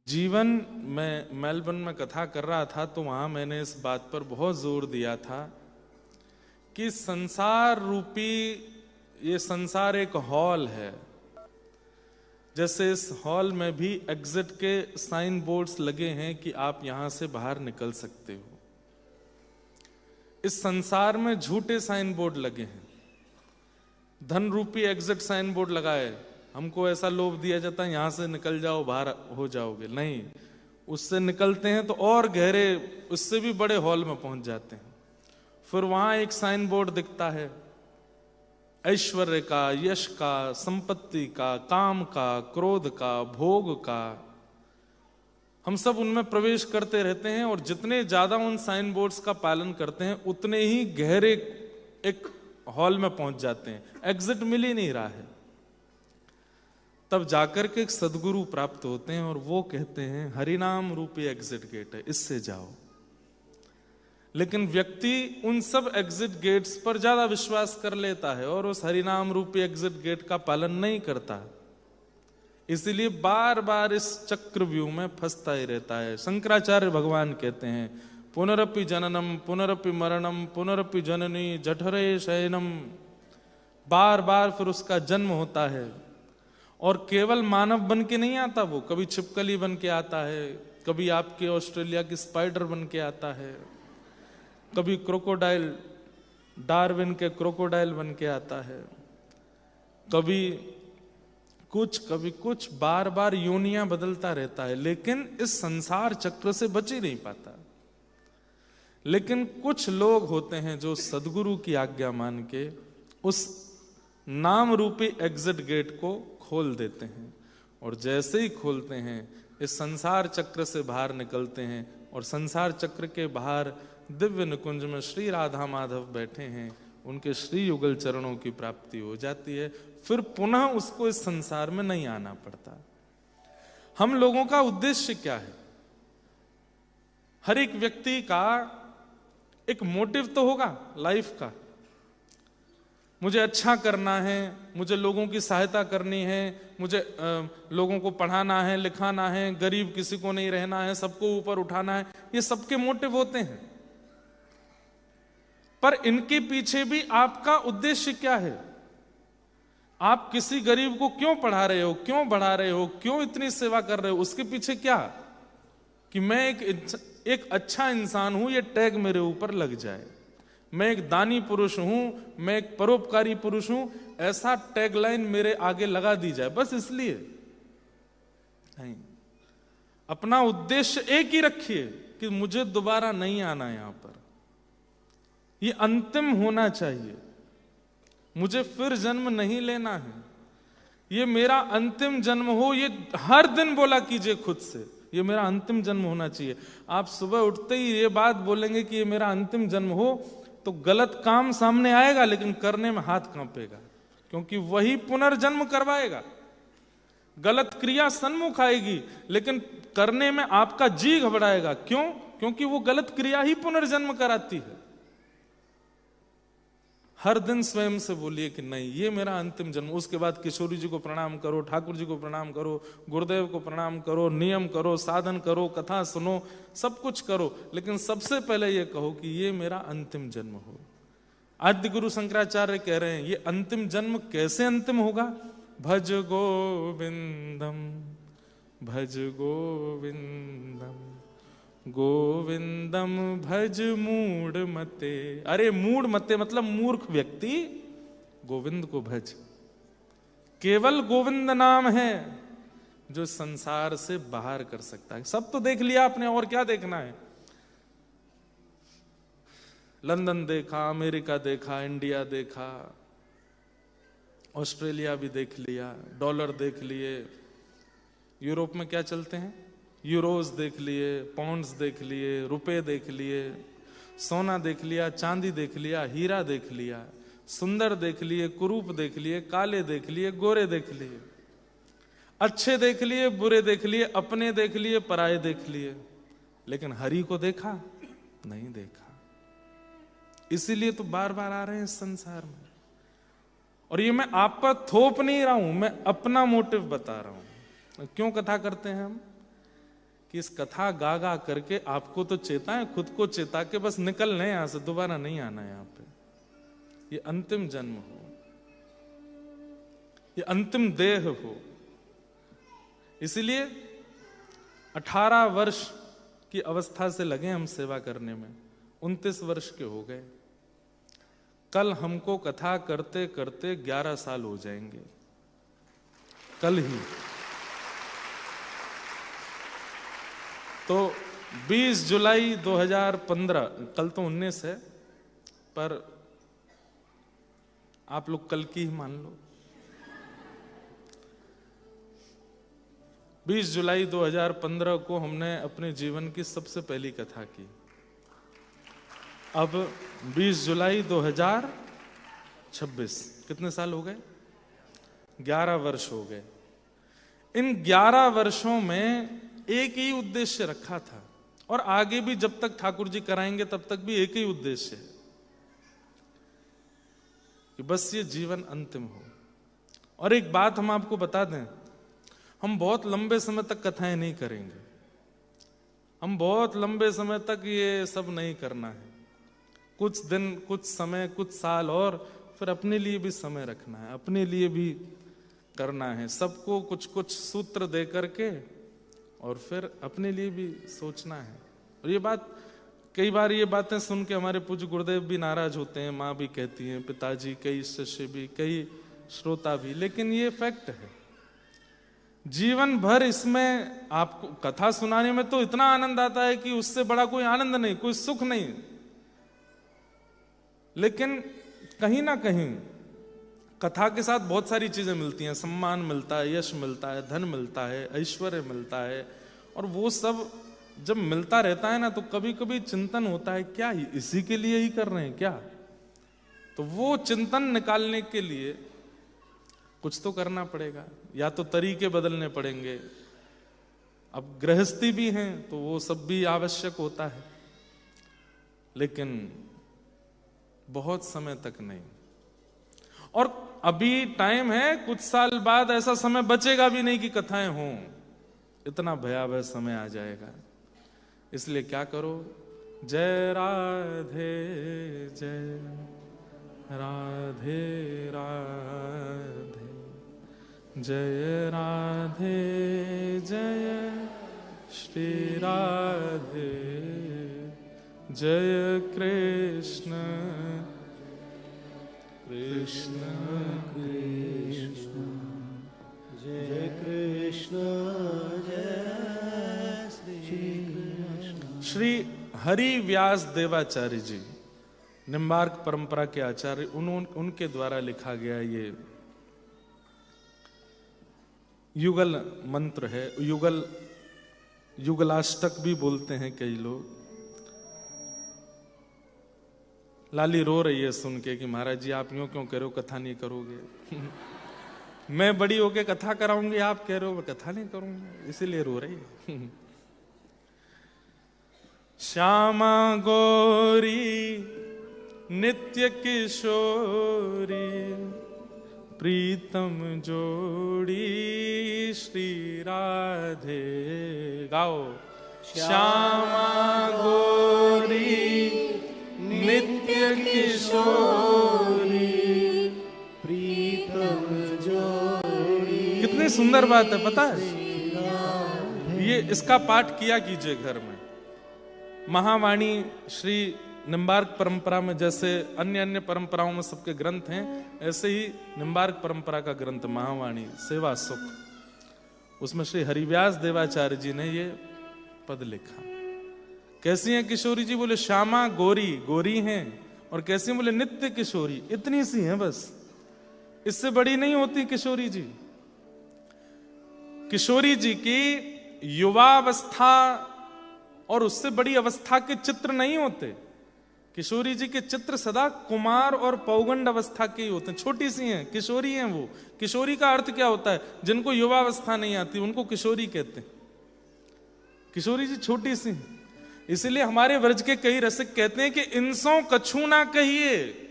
जीवन में मेलबर्न में कथा कर रहा था तो वहां मैंने इस बात पर बहुत जोर दिया था कि संसार रूपी ये संसार एक हॉल है। जैसे इस हॉल में भी एग्जिट के साइन बोर्ड्स लगे हैं कि आप यहां से बाहर निकल सकते हो। इस संसार में झूठे साइन बोर्ड लगे हैं। धन रूपी एग्जिट साइन बोर्ड लगा है, हमको ऐसा लोभ दिया जाता है यहां से निकल जाओ बाहर हो जाओगे, नहीं, उससे निकलते हैं तो और गहरे उससे भी बड़े हॉल में पहुंच जाते हैं। फिर वहां एक साइन बोर्ड दिखता है ऐश्वर्य का, यश का, संपत्ति का, काम का, क्रोध का, भोग का। हम सब उनमें प्रवेश करते रहते हैं और जितने ज्यादा उन साइन बोर्ड्स का पालन करते हैं उतने ही गहरे एक हॉल में पहुंच जाते हैं। एग्जिट मिल ही नहीं रहा है। तब जाकर के एक सदगुरु प्राप्त होते हैं और वो कहते हैं हरिनाम रूपी एग्जिट गेट है, इससे जाओ। लेकिन व्यक्ति उन सब एग्जिट गेट्स पर ज्यादा विश्वास कर लेता है और उस हरिनाम रूपी एग्जिट गेट का पालन नहीं करता, इसीलिए बार बार इस चक्रव्यूह में फंसता ही रहता है। शंकराचार्य भगवान कहते हैं पुनरपि जननम पुनरपि मरणम पुनरपि जननी जठरे शयनम। बार बार फिर उसका जन्म होता है और केवल मानव बन के नहीं आता, वो कभी छिपकली बन के आता है, कभी आपके ऑस्ट्रेलिया की स्पाइडर बन के आता है, कभी क्रोकोडाइल डार्विन के क्रोकोडाइल बन के आता है, कभी कुछ, बार बार योनियां बदलता रहता है, लेकिन इस संसार चक्र से बच ही नहीं पाता। लेकिन कुछ लोग होते हैं जो सदगुरु की आज्ञा मान के उस नाम रूपी एग्जिट गेट को खोल देते हैं और जैसे ही खोलते हैं इस संसार चक्र से बाहर निकलते हैं और संसार चक्र के बाहर दिव्य निकुंज में श्री राधा माधव बैठे हैं, उनके श्री युगल चरणों की प्राप्ति हो जाती है। फिर पुनः उसको इस संसार में नहीं आना पड़ता। हम लोगों का उद्देश्य क्या है? हर एक व्यक्ति का एक मोटिव तो होगा लाइफ का। मुझे अच्छा करना है, मुझे लोगों की सहायता करनी है, मुझे लोगों को पढ़ाना है, लिखाना है, गरीब किसी को नहीं रहना है, सबको ऊपर उठाना है, ये सबके मोटिव होते हैं। पर इनके पीछे भी आपका उद्देश्य क्या है? आप किसी गरीब को क्यों पढ़ा रहे हो, क्यों बढ़ा रहे हो, क्यों इतनी सेवा कर रहे हो? उसके पीछे क्या? कि मैं एक अच्छा इंसान हूं, ये टैग मेरे ऊपर लग जाए। मैं एक दानी पुरुष हूं, मैं एक परोपकारी पुरुष हूं, ऐसा टैगलाइन मेरे आगे लगा दी जाए, बस इसलिए नहीं। अपना उद्देश्य एक ही रखिए कि मुझे दोबारा नहीं आना यहां पर, ये अंतिम होना चाहिए, मुझे फिर जन्म नहीं लेना है, ये मेरा अंतिम जन्म हो। ये हर दिन बोला कीजिए खुद से, ये मेरा अंतिम जन्म होना चाहिए। आप सुबह उठते ही ये बात बोलेंगे कि ये मेरा अंतिम जन्म हो, तो गलत काम सामने आएगा लेकिन करने में हाथ कांपेगा, क्योंकि वही पुनर्जन्म करवाएगा। गलत क्रिया सन्मुख आएगी लेकिन करने में आपका जी घबराएगा। क्यों? क्योंकि वो गलत क्रिया ही पुनर्जन्म कराती है। हर दिन स्वयं से बोलिए कि नहीं, ये मेरा अंतिम जन्म। उसके बाद किशोरी जी को प्रणाम करो, ठाकुर जी को प्रणाम करो, गुरुदेव को प्रणाम करो, नियम करो, साधन करो, कथा सुनो, सब कुछ करो, लेकिन सबसे पहले ये कहो कि ये मेरा अंतिम जन्म हो। आद्य गुरु शंकराचार्य कह रहे हैं ये अंतिम जन्म कैसे अंतिम होगा? भज गोविंदम भज गोविंदम गोविंदम भज मूढ़ मते। अरे मूढ़ मते मतलब मूर्ख व्यक्ति, गोविंद को भज। केवल गोविंद नाम है जो संसार से बाहर कर सकता है। सब तो देख लिया आपने, और क्या देखना है? लंदन देखा, अमेरिका देखा, इंडिया देखा, ऑस्ट्रेलिया भी देख लिया, डॉलर देख लिए, यूरोप में क्या चलते हैं, यूरोज देख लिए, पाउंड्स देख लिए, रुपए देख लिए, सोना देख लिया, चांदी देख लिया, हीरा देख लिया, सुंदर देख लिए, कुरूप देख लिए, काले देख लिए, गोरे देख लिए, अच्छे देख लिए, बुरे देख लिए, अपने देख लिए, पराये देख लिए, लेकिन हरि को देखा नहीं देखा। इसीलिए तो बार बार आ रहे हैं इस संसार में। और ये मैं आप पर थोप नहीं रहा हूं, मैं अपना मोटिव बता रहा हूं। क्यों कथा करते हैं हम? कि इस कथा गा गा करके आपको तो चेताएं, खुद को चेता के बस निकलने यहां से, दोबारा नहीं आना यहां पे। ये अंतिम जन्म हो, ये अंतिम देह हो। इसलिए 18 वर्ष की अवस्था से लगे हम सेवा करने में, 29 वर्ष के हो गए। कल हमको कथा करते करते 11 साल हो जाएंगे, कल ही। तो 20 जुलाई 2015, कल तो 19 है, पर आप लोग कल की ही मान लो। 20 जुलाई 2015 को हमने अपने जीवन की सबसे पहली कथा की। अब 20 जुलाई 2026, कितने साल हो गए? 11 वर्ष हो गए। इन 11 वर्षों में एक ही उद्देश्य रखा था, और आगे भी जब तक ठाकुर जी कराएंगे तब तक भी एक ही उद्देश्य है कि बस ये जीवन अंतिम हो। और एक बात हम आपको बता दें, हम बहुत लंबे समय तक कथाएं नहीं करेंगे, हम बहुत लंबे समय तक ये सब नहीं करना है। कुछ दिन, कुछ समय, कुछ साल, और फिर अपने लिए भी समय रखना है, अपने लिए भी करना है, सबको कुछ कुछ सूत्र दे करके, और फिर अपने लिए भी सोचना है। और ये बात, कई बार ये बातें सुन के हमारे पूज्य गुरुदेव भी नाराज होते हैं, माँ भी कहती हैं, पिताजी, कई शिष्य भी, कई श्रोता भी, लेकिन ये फैक्ट है। जीवन भर इसमें आपको कथा सुनाने में तो इतना आनंद आता है कि उससे बड़ा कोई आनंद नहीं, कोई सुख नहीं। लेकिन कहीं ना कहीं कथा के साथ बहुत सारी चीजें मिलती हैं, सम्मान मिलता है, यश मिलता है, धन मिलता है, ऐश्वर्य मिलता है, और वो सब जब मिलता रहता है ना, तो कभी कभी चिंतन होता है, क्या इसी के लिए ही कर रहे हैं क्या? तो वो चिंतन निकालने के लिए कुछ तो करना पड़ेगा, या तो तरीके बदलने पड़ेंगे। अब गृहस्थी भी हैं तो वो सब भी आवश्यक होता है, लेकिन बहुत समय तक नहीं। और अभी टाइम है, कुछ साल बाद ऐसा समय बचेगा भी नहीं कि कथाएं हों, इतना भयावह समय आ जाएगा। इसलिए क्या करो, जय राधे जय राधे राधे, जय राधे जय श्री राधे, जय कृष्ण कृष्ण कृष्ण, जय कृष्ण जय श्री कृष्ण। श्री हरि व्यास देवाचार्य जी, निम्बार्क परंपरा के आचार्य, उनके द्वारा लिखा गया ये युगल मंत्र है। युगलाष्टक भी बोलते हैं कई लोग। लाली रो रही है सुन के कि महाराज जी आप यूं क्यों कह रहे हो, कथा नहीं करोगे। मैं बड़ी होके कथा कराऊंगी, आप कह रहे हो मैं कथा नहीं करूंगी, इसीलिए रो रही है। श्यामा गौरी नित्य किशोरी, प्रीतम जोड़ी श्री राधे। गाओ, श्यामा गौरी नित्य किशोरी, प्रीतम जोड़ी। कितनी सुंदर बात है, पता है? ये इसका पाठ किया कीजिए घर में। महावाणी श्री निम्बार्क परंपरा में जैसे अन्य अन्य परंपराओं में सबके ग्रंथ हैं, ऐसे ही निम्बार्क परंपरा का ग्रंथ महावाणी सेवा सुख, उसमें श्री हरिव्यास देवाचार्य जी ने ये पद लिखा। कैसी हैं किशोरी जी? बोले श्यामा गोरी, गोरी हैं। और कैसी हैं? बोले नित्य किशोरी, इतनी सी हैं बस, इससे बड़ी नहीं होती किशोरी जी। किशोरी जी की युवावस्था और उससे बड़ी अवस्था के चित्र नहीं होते। किशोरी जी के चित्र सदा कुमार और पौगंड अवस्था के ही होते हैं, छोटी सी हैं, किशोरी हैं वो। किशोरी का अर्थ क्या होता है? जिनको युवावस्था नहीं आती उनको किशोरी कहते हैं। किशोरी जी छोटी सी हैं। इसलिए हमारे व्रज के कई रसिक कहते हैं कि इनसों कछु ना कहिए,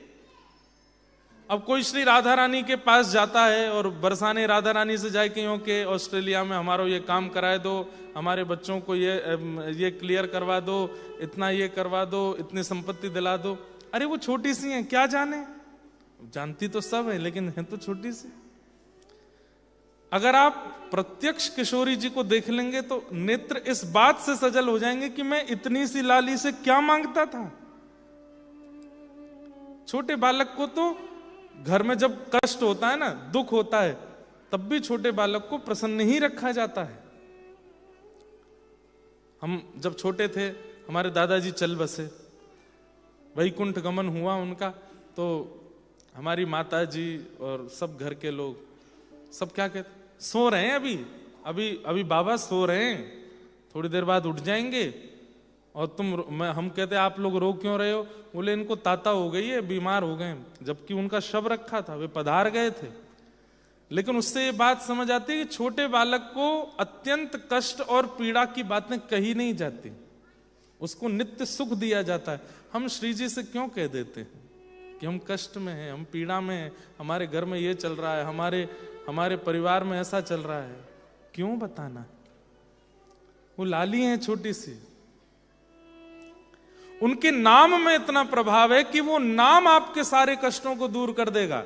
अब कोई श्री राधा रानी के पास जाता है और बरसाने राधा रानी से जाए कि के ऑस्ट्रेलिया में हमारा ये काम कराए दो, हमारे बच्चों को ये क्लियर करवा दो, इतना ये करवा दो, इतनी संपत्ति दिला दो। अरे वो छोटी सी है, क्या जाने, जानती तो सब है लेकिन है तो छोटी सी। अगर आप प्रत्यक्ष किशोरी जी को देख लेंगे तो नेत्र इस बात से सजल हो जाएंगे कि मैं इतनी सी लाली से क्या मांगता था। छोटे बालक को तो घर में जब कष्ट होता है ना, दुख होता है, तब भी छोटे बालक को प्रसन्न ही रखा जाता है। हम जब छोटे थे, हमारे दादाजी चल बसे, वैकुंठ गमन हुआ उनका, तो हमारी माता जी और सब घर के लोग सब क्या कहते, सो रहे हैं अभी बाबा सो रहे हैं, थोड़ी देर बाद उठ जाएंगे। और हम कहते आप लोग रो क्यों रहे हो? बोले इनको ताता हो गई है, बीमार हो गए, जबकि उनका शव रखा था, वे पधार गए थे। लेकिन उससे ये बात समझ आती है कि छोटे बालक को अत्यंत कष्ट और पीड़ा की बातें कही नहीं जाती, उसको नित्य सुख दिया जाता है। हम श्री जी से क्यों कह देते हैं कि हम कष्ट में हैं, हम पीड़ा में हैं, हमारे घर में ये चल रहा है, हमारे परिवार में ऐसा चल रहा है? क्यों बताना? वो लाली है छोटी सी, उनके नाम में इतना प्रभाव है कि वो नाम आपके सारे कष्टों को दूर कर देगा।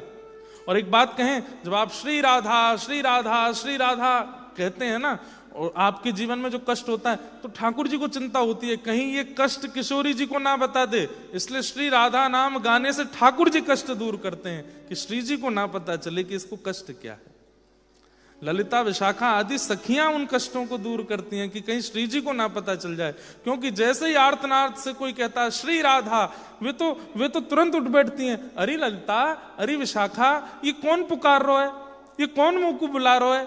और एक बात कहें, जब आप श्री राधा श्री राधा श्री राधा कहते हैं ना, और आपके जीवन में जो कष्ट होता है, तो ठाकुर जी को चिंता होती है कहीं ये कष्ट किशोरी जी को ना बता दे, इसलिए श्री राधा नाम गाने से ठाकुर जी कष्ट दूर करते हैं कि श्री जी को ना पता चले कि इसको कष्ट क्या है। ललिता विशाखा आदि सखियां उन कष्टों को दूर करती हैं कि कहीं श्री जी को ना पता चल जाए, क्योंकि जैसे ही आर्तनाद से कोई कहता है श्री राधा, वे तो तुरंत उठ बैठती हैं, अरे ललिता, अरे विशाखा, ये कौन पुकार रहा है, ये कौन मुंह को बुला रहा है?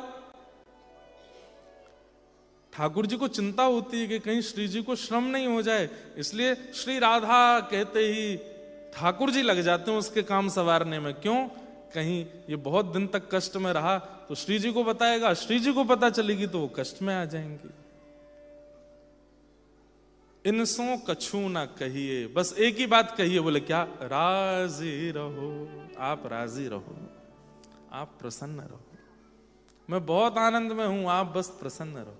ठाकुर जी को चिंता होती है कि कहीं श्री जी को श्रम नहीं हो जाए, इसलिए श्री राधा कहते ही ठाकुर जी लग जाते हैं उसके काम संवारने में। क्यों? कहीं ये बहुत दिन तक कष्ट में रहा तो श्री जी को बताएगा, श्री जी को पता चलेगी तो वो कष्ट में आ जाएंगी। इनसों कछु ना कहिए, बस एक ही बात कहिए, बोले क्या? राजी रहो, आप राजी रहो, आप प्रसन्न रहो, मैं बहुत आनंद में हूं, आप बस प्रसन्न रहो।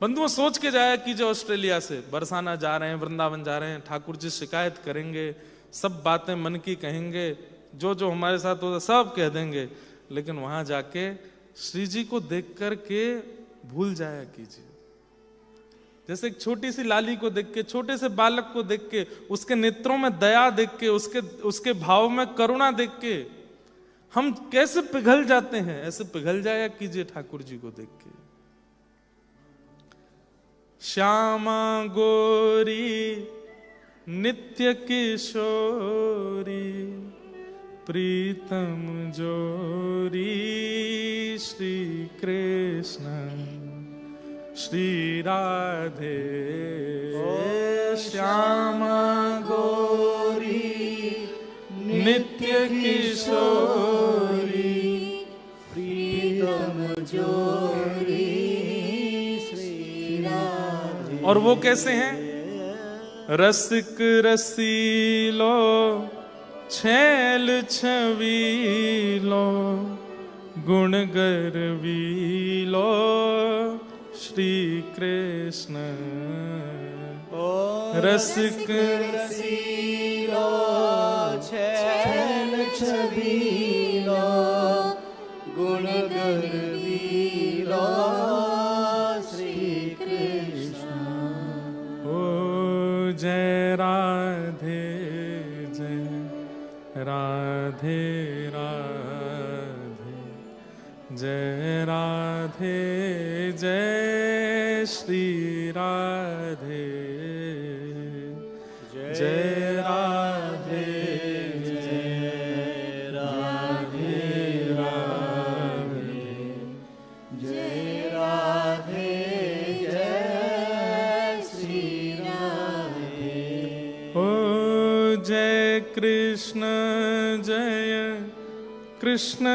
बंधुओं, सोच के जाया कीजिए, ऑस्ट्रेलिया से बरसाना जा रहे हैं, वृंदावन जा रहे हैं, ठाकुर जी शिकायत करेंगे, सब बातें मन की कहेंगे, जो हमारे साथ होता सब कह देंगे, लेकिन वहां जाके श्री जी को देख करके भूल जाया कीजिए। जैसे एक छोटी सी लाली को देख के, छोटे से बालक को देख के, उसके नेत्रों में दया देख के, उसके भाव में करुणा देख के हम कैसे पिघल जाते हैं, ऐसे पिघल जाया कीजिए ठाकुर जी को देख के। श्यामा गोरी नित्य किशोरी, प्रीतम जोरी श्री कृष्ण श्री राधे। श्यामा गोरी नित्य किशोरी, प्रीतम जोरी श्री राधे। और वो कैसे हैं? रसिक रसीलो, छैल छवीलो, गुण गर्वीलो श्री कृष्ण। रसिक रसीलो, छैल छवीलो, गुण गर्वीलो श्री कृष्ण। ओ जय राधे राधे राधे, जय राधे जय श्री राधे, जय राधे जय राधे राधे, जय राधे जय श्री राधे। ओ जय कृष्ण जय कृष्ण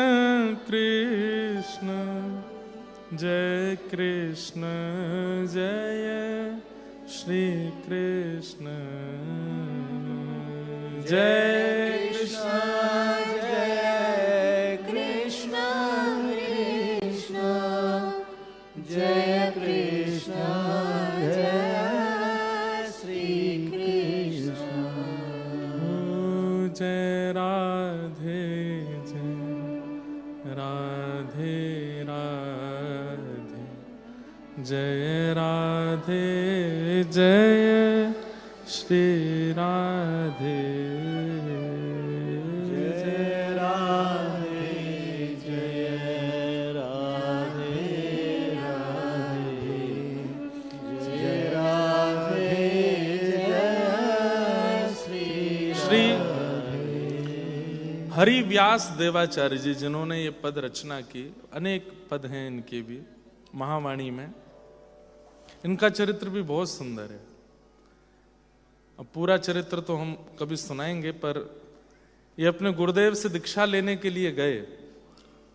कृष्ण, जय कृष्ण जय श्री कृष्ण, जय कृष्ण राधे जय श्री राधे जय राधे जय राधे राधे जय राधे जय श्री हरि व्यास देवाचार्य जी जिन्होंने ये पद रचना की, अनेक पद हैं इनके भी महावाणी में, इनका चरित्र भी बहुत सुंदर है। अब पूरा चरित्र तो हम कभी सुनाएंगे, पर ये अपने गुरुदेव से दीक्षा लेने के लिए गए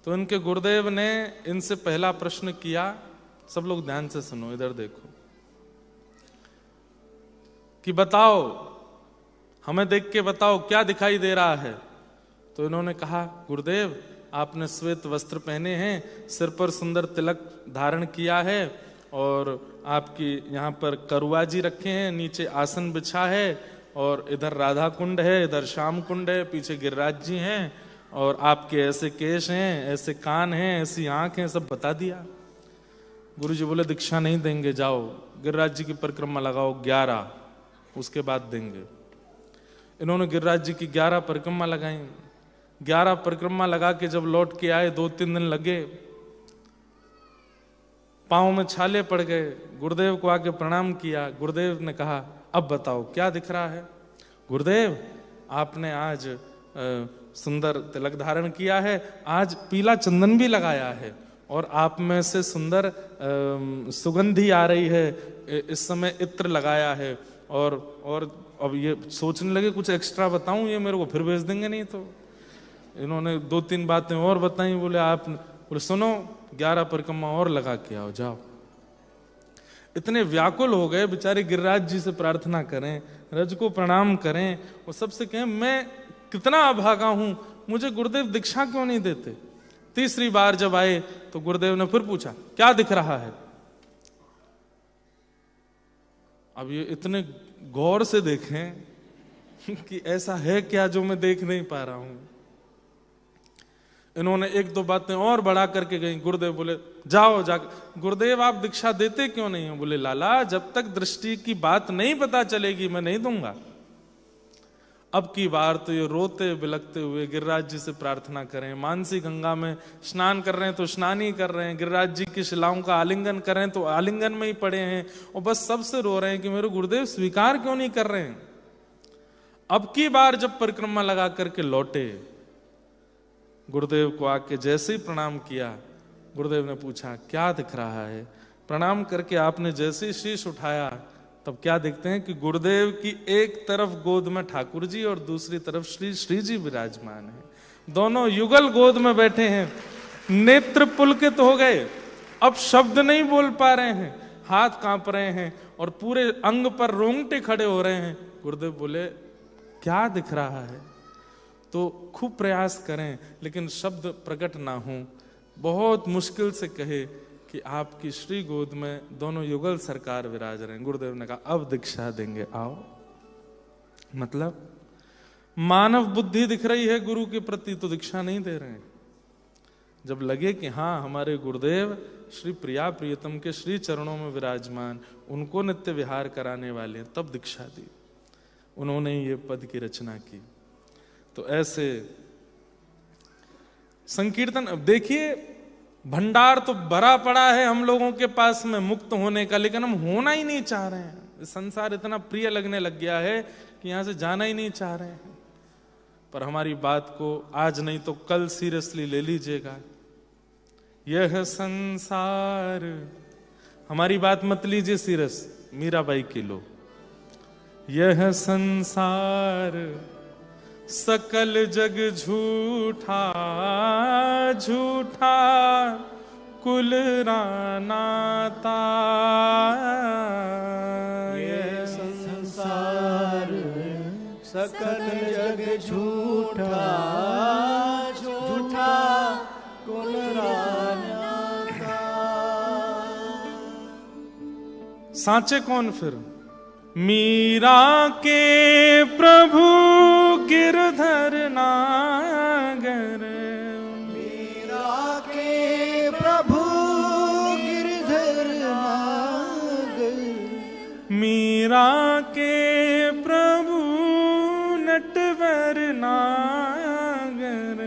तो इनके गुरुदेव ने इनसे पहला प्रश्न किया, सब लोग ध्यान से सुनो, इधर देखो, कि बताओ, हमें देख के बताओ क्या दिखाई दे रहा है। तो इन्होंने कहा, गुरुदेव आपने श्वेत वस्त्र पहने हैं, सिर पर सुंदर तिलक धारण किया है और आपकी यहाँ पर करुआजी रखे हैं, नीचे आसन बिछा है और इधर राधा कुंड है, इधर श्याम कुंड है, पीछे गिरिराज जी हैं और आपके ऐसे केश हैं, ऐसे कान हैं, ऐसी आंख हैं, सब बता दिया। गुरुजी बोले दीक्षा नहीं देंगे, जाओ गिरिराज जी की परिक्रमा लगाओ 11, उसके बाद देंगे। इन्होंने गिरिराज जी की 11 परिक्रमा लगाई। 11 परिक्रमा लगा के जब लौट के आए, 2-3 दिन लगे, पांव में छाले पड़ गए। गुरुदेव को आके प्रणाम किया। गुरुदेव ने कहा, अब बताओ क्या दिख रहा है। गुरुदेव आपने आज सुंदर तिलक धारण किया है, आज पीला चंदन भी लगाया है और आप में से सुंदर सुगंधी आ रही है, इस समय इत्र लगाया है और अब ये सोचने लगे कुछ एक्स्ट्रा बताऊं, ये मेरे को फिर भेज देंगे नहीं तो। इन्होंने 2-3 बातें और बताई। बोले सुनो 11 परिक्रमा और लगा के आओ, जाओ। इतने व्याकुल हो गए बेचारे, गिरिराज जी से प्रार्थना करें, रज को प्रणाम करें और सबसे कहें मैं कितना अभागा हूं, मुझे गुरुदेव दीक्षा क्यों नहीं देते। तीसरी बार जब आए तो गुरुदेव ने फिर पूछा, क्या दिख रहा है। अब ये इतने गौर से देखें कि ऐसा है क्या जो मैं देख नहीं पा रहा हूं। इन्होंने 1-2 बातें और बढ़ा करके गई। गुरुदेव बोले जाओ जाकर, गुरुदेव आप दीक्षा देते क्यों नहीं हो। बोले लाला, जब तक दृष्टि की बात नहीं पता चलेगी मैं नहीं दूंगा। अब की बार तो ये रोते बिलखते हुए गिरिराज जी से प्रार्थना करें। मानसी गंगा में स्नान कर रहे हैं तो स्नान ही कर रहे हैं, गिरिराज जी की शिलाओं का आलिंगन कर रहे हैं तो आलिंगन में ही पड़े हैं और बस सबसे रो रहे हैं कि मेरे गुरुदेव स्वीकार क्यों नहीं कर रहे हैं। अब की बार जब परिक्रमा लगा करके लौटे, गुरुदेव को आके जैसे ही प्रणाम किया, गुरुदेव ने पूछा क्या दिख रहा है। प्रणाम करके आपने जैसे ही शीश उठाया तब क्या देखते हैं कि गुरुदेव की एक तरफ गोद में ठाकुर जी और दूसरी तरफ श्री जी विराजमान है। दोनों युगल गोद में बैठे हैं। नेत्र पुलकित हो गए, अब शब्द नहीं बोल पा रहे हैं, हाथ कांप रहे हैं और पूरे अंग पर रोंगटे खड़े हो रहे हैं। गुरुदेव बोले क्या दिख रहा है। तो खूब प्रयास करें लेकिन शब्द प्रकट ना हो, बहुत मुश्किल से कहे कि आपकी श्री गोद में दोनों युगल सरकार विराज रहे हैं। गुरुदेव ने कहा अब दीक्षा देंगे, आओ। मतलब मानव बुद्धि दिख रही है गुरु के प्रति तो दीक्षा नहीं दे रहे हैं। जब लगे कि हाँ हमारे गुरुदेव श्री प्रिया प्रियतम के श्री चरणों में विराजमान, उनको नित्य विहार कराने वाले हैं, तब दीक्षा दी। उन्होंने ये पद की रचना की। तो ऐसे संकीर्तन, देखिए भंडार तो भरा पड़ा है हम लोगों के पास में मुक्त होने का, लेकिन हम होना ही नहीं चाह रहे हैं। संसार इतना प्रिय लगने लग गया है कि यहां से जाना ही नहीं चाह रहे हैं। पर हमारी बात को आज नहीं तो कल सीरियसली ले लीजिएगा। यह संसार, हमारी बात मत लीजिए सीरियस, मीराबाई की लो। यह संसार सकल जग झूठा झूठा कुल रानाता। ये संसार सकल जग झूठा झूठा कुल रानाता। सांचे कौन फिर। मीरा के प्रभु गिरधर नागर, मीरा के प्रभु गिरधर नागर। मीरा के प्रभु नटवर नागर,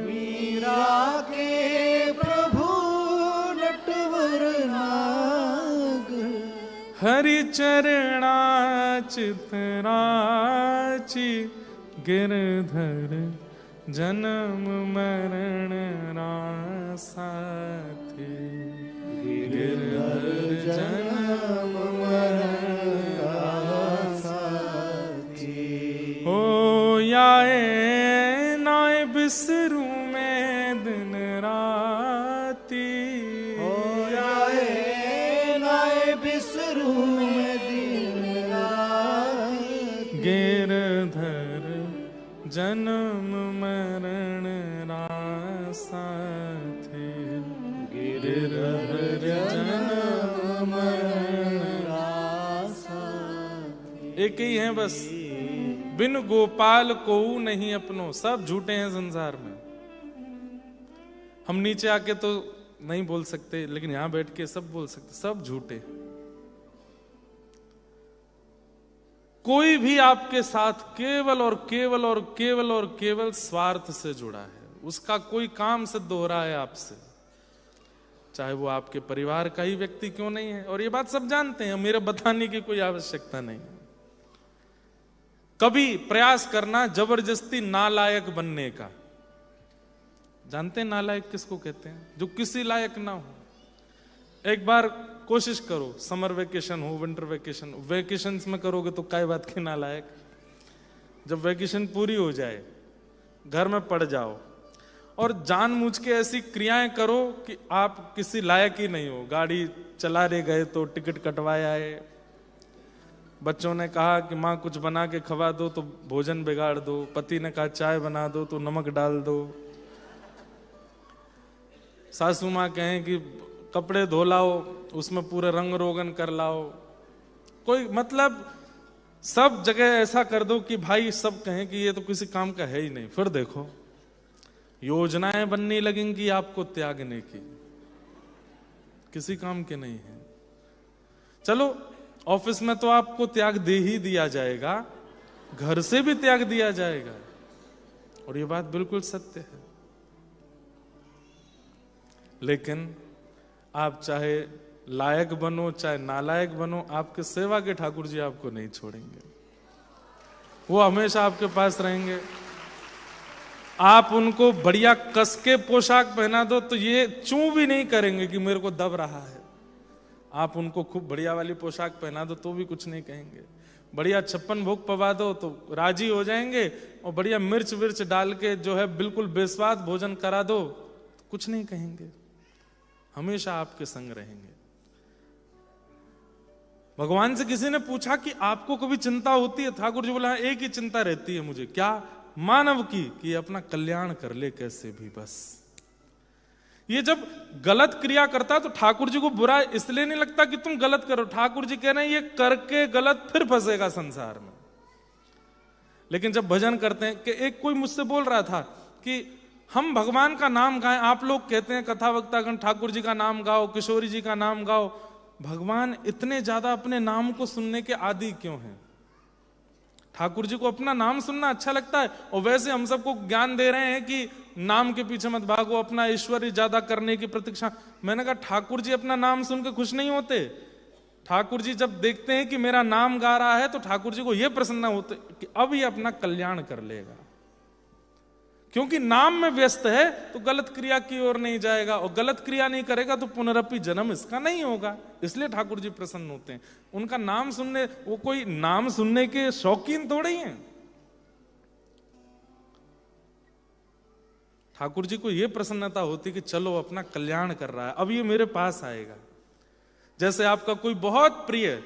मीरा के प्रभु नटवर नागर, हरि चरणाचितराचि गिरधर जन्म मरण रासा थे, गिरधर जन्म मरण रासा थे। हो याए नाय बिसरू में दिन राती, हो याए नाय बिसरू में दिन राती, गिरधर जन्म मरण रासा थे, गिरधर जन्म मरण रासा। एक ही है बस, बिन गोपाल को नहीं अपनो। सब झूठे हैं संसार में। हम नीचे आके तो नहीं बोल सकते, लेकिन यहां बैठ के सब बोल सकते, सब झूठे। कोई भी आपके साथ केवल और केवल और केवल और केवल स्वार्थ से जुड़ा है, उसका कोई काम सिद्ध हो रहा है आपसे, चाहे वो आपके परिवार का ही व्यक्ति क्यों नहीं है। और ये बात सब जानते हैं, मेरे बताने की कोई आवश्यकता नहीं है। कभी प्रयास करना जबरदस्ती नालायक बनने का। जानते हैं नालायक किसको कहते हैं? जो किसी लायक ना हो। एक बार कोशिश करो, समर वेकेशन हो, विंटर वेकेशन, वेकेशंस में करोगे तो काय बात के नालायक। जब वेकेशन पूरी हो जाए, घर में पड़ जाओ और जानबूझ के ऐसी क्रियाएं करो कि आप किसी लायक ही नहीं हो। गाड़ी चला रहे गए तो टिकट कटवाया है, बच्चों ने कहा कि माँ कुछ बना के खवा दो तो भोजन बिगाड़ दो, पति ने कहा चाय बना दो तो नमक डाल दो, सासू माँ कहें कि कपड़े धो लाओ उसमें पूरे रंग रोगन कर लाओ। कोई मतलब सब जगह ऐसा कर दो कि भाई सब कहें कि ये तो किसी काम का है ही नहीं। फिर देखो योजनाएं बनने लगेंगी आपको त्यागने की, किसी काम के नहीं है। चलो ऑफिस में तो आपको त्याग दे ही दिया जाएगा, घर से भी त्याग दिया जाएगा, और ये बात बिल्कुल सत्य है। लेकिन आप चाहे लायक बनो चाहे नालायक बनो, आपके सेवा के ठाकुर जी आपको नहीं छोड़ेंगे, वो हमेशा आपके पास रहेंगे। आप उनको बढ़िया कस के पोशाक पहना दो तो ये चूं भी नहीं करेंगे कि मेरे को दब रहा है। आप उनको खूब बढ़िया वाली पोशाक पहना दो तो भी कुछ नहीं कहेंगे। बढ़िया 56 भोग पवा दो तो राजी हो जाएंगे, और बढ़िया मिर्च विर्च डाल के जो है बिल्कुल बेस्वाद भोजन करा दो तो कुछ नहीं कहेंगे, हमेशा आपके संग रहेंगे। भगवान से किसी ने पूछा कि आपको कभी चिंता होती है? ठाकुर जी बोला एक ही चिंता रहती है मुझे। क्या? मानव की, कि अपना कल्याण कर ले कैसे भी बस। ये जब गलत क्रिया करता है तो ठाकुर जी को बुरा इसलिए नहीं लगता कि तुम गलत करो, ठाकुर जी कह रहे हैं ये करके गलत फिर फंसेगा संसार में। लेकिन जब भजन करते हैं, कि एक कोई मुझसे बोल रहा था कि हम भगवान का नाम गाएं, आप लोग कहते हैं कथा वक्तागण ठाकुर जी का नाम गाओ, किशोरी जी का नाम गाओ, भगवान इतने ज्यादा अपने नाम को सुनने के आदी क्यों हैं? ठाकुर जी को अपना नाम सुनना अच्छा लगता है, और वैसे हम सबको ज्ञान दे रहे हैं कि नाम के पीछे मत भागो, अपना ऐश्वर्य ज्यादा करने की प्रतीक्षा। मैंने कहा ठाकुर जी अपना नाम सुन के खुश नहीं होते। ठाकुर जी जब देखते हैं कि मेरा नाम गा रहा है तो ठाकुर जी को यह प्रसन्न होते कि अब ये अपना कल्याण कर लेगा, क्योंकि नाम में व्यस्त है तो गलत क्रिया की ओर नहीं जाएगा, और गलत क्रिया नहीं करेगा तो पुनरपि जन्म इसका नहीं होगा। इसलिए ठाकुर जी प्रसन्न होते हैं। उनका नाम सुनने, वो कोई नाम सुनने के शौकीन थोड़े ही हैं। ठाकुर जी को यह प्रसन्नता होती कि चलो अपना कल्याण कर रहा है, अब ये मेरे पास आएगा। जैसे आपका कोई बहुत प्रिय,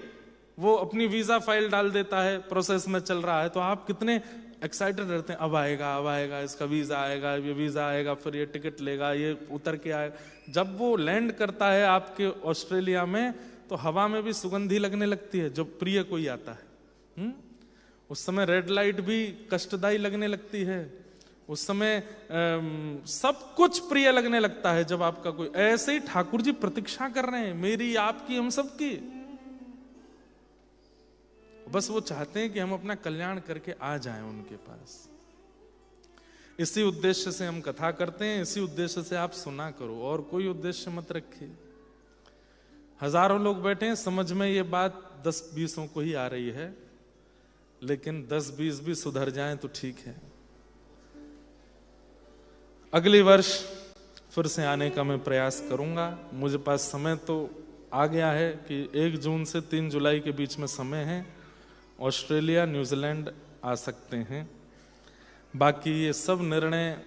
वो अपनी वीजा फाइल डाल देता है, प्रोसेस में चल रहा है, तो आप कितने एक्साइटेड रहते हैं, अब आएगा, इसका वीजा आएगा, ये वीजा आएगा, फिर ये टिकट लेगा, ये उतर के आएगा। जब वो लैंड करता है आपके ऑस्ट्रेलिया में तो हवा में भी सुगंधी लगने लगती है, जब प्रिय कोई आता है। उस समय रेड लाइट भी कष्टदायी लगने लगती है, उस समय सब कुछ प्रिय लगने लगता है जब आपका कोई। ऐसे ही ठाकुर जी प्रतीक्षा कर रहे हैं, मेरी, आपकी, हम सबकी। बस वो चाहते हैं कि हम अपना कल्याण करके आ जाएं उनके पास। इसी उद्देश्य से हम कथा करते हैं, इसी उद्देश्य से आप सुना करो, और कोई उद्देश्य मत रखिए। हजारों लोग बैठे हैं, समझ में ये बात 10-20 को ही आ रही है, लेकिन 10-20 भी सुधर जाएं तो ठीक है। अगले वर्ष फिर से आने का मैं प्रयास करूंगा। मुझे पास समय तो आ गया है कि 1 जून से 3 जुलाई के बीच में समय है। ऑस्ट्रेलिया, न्यूजीलैंड आ सकते हैं। बाकी ये सब निर्णय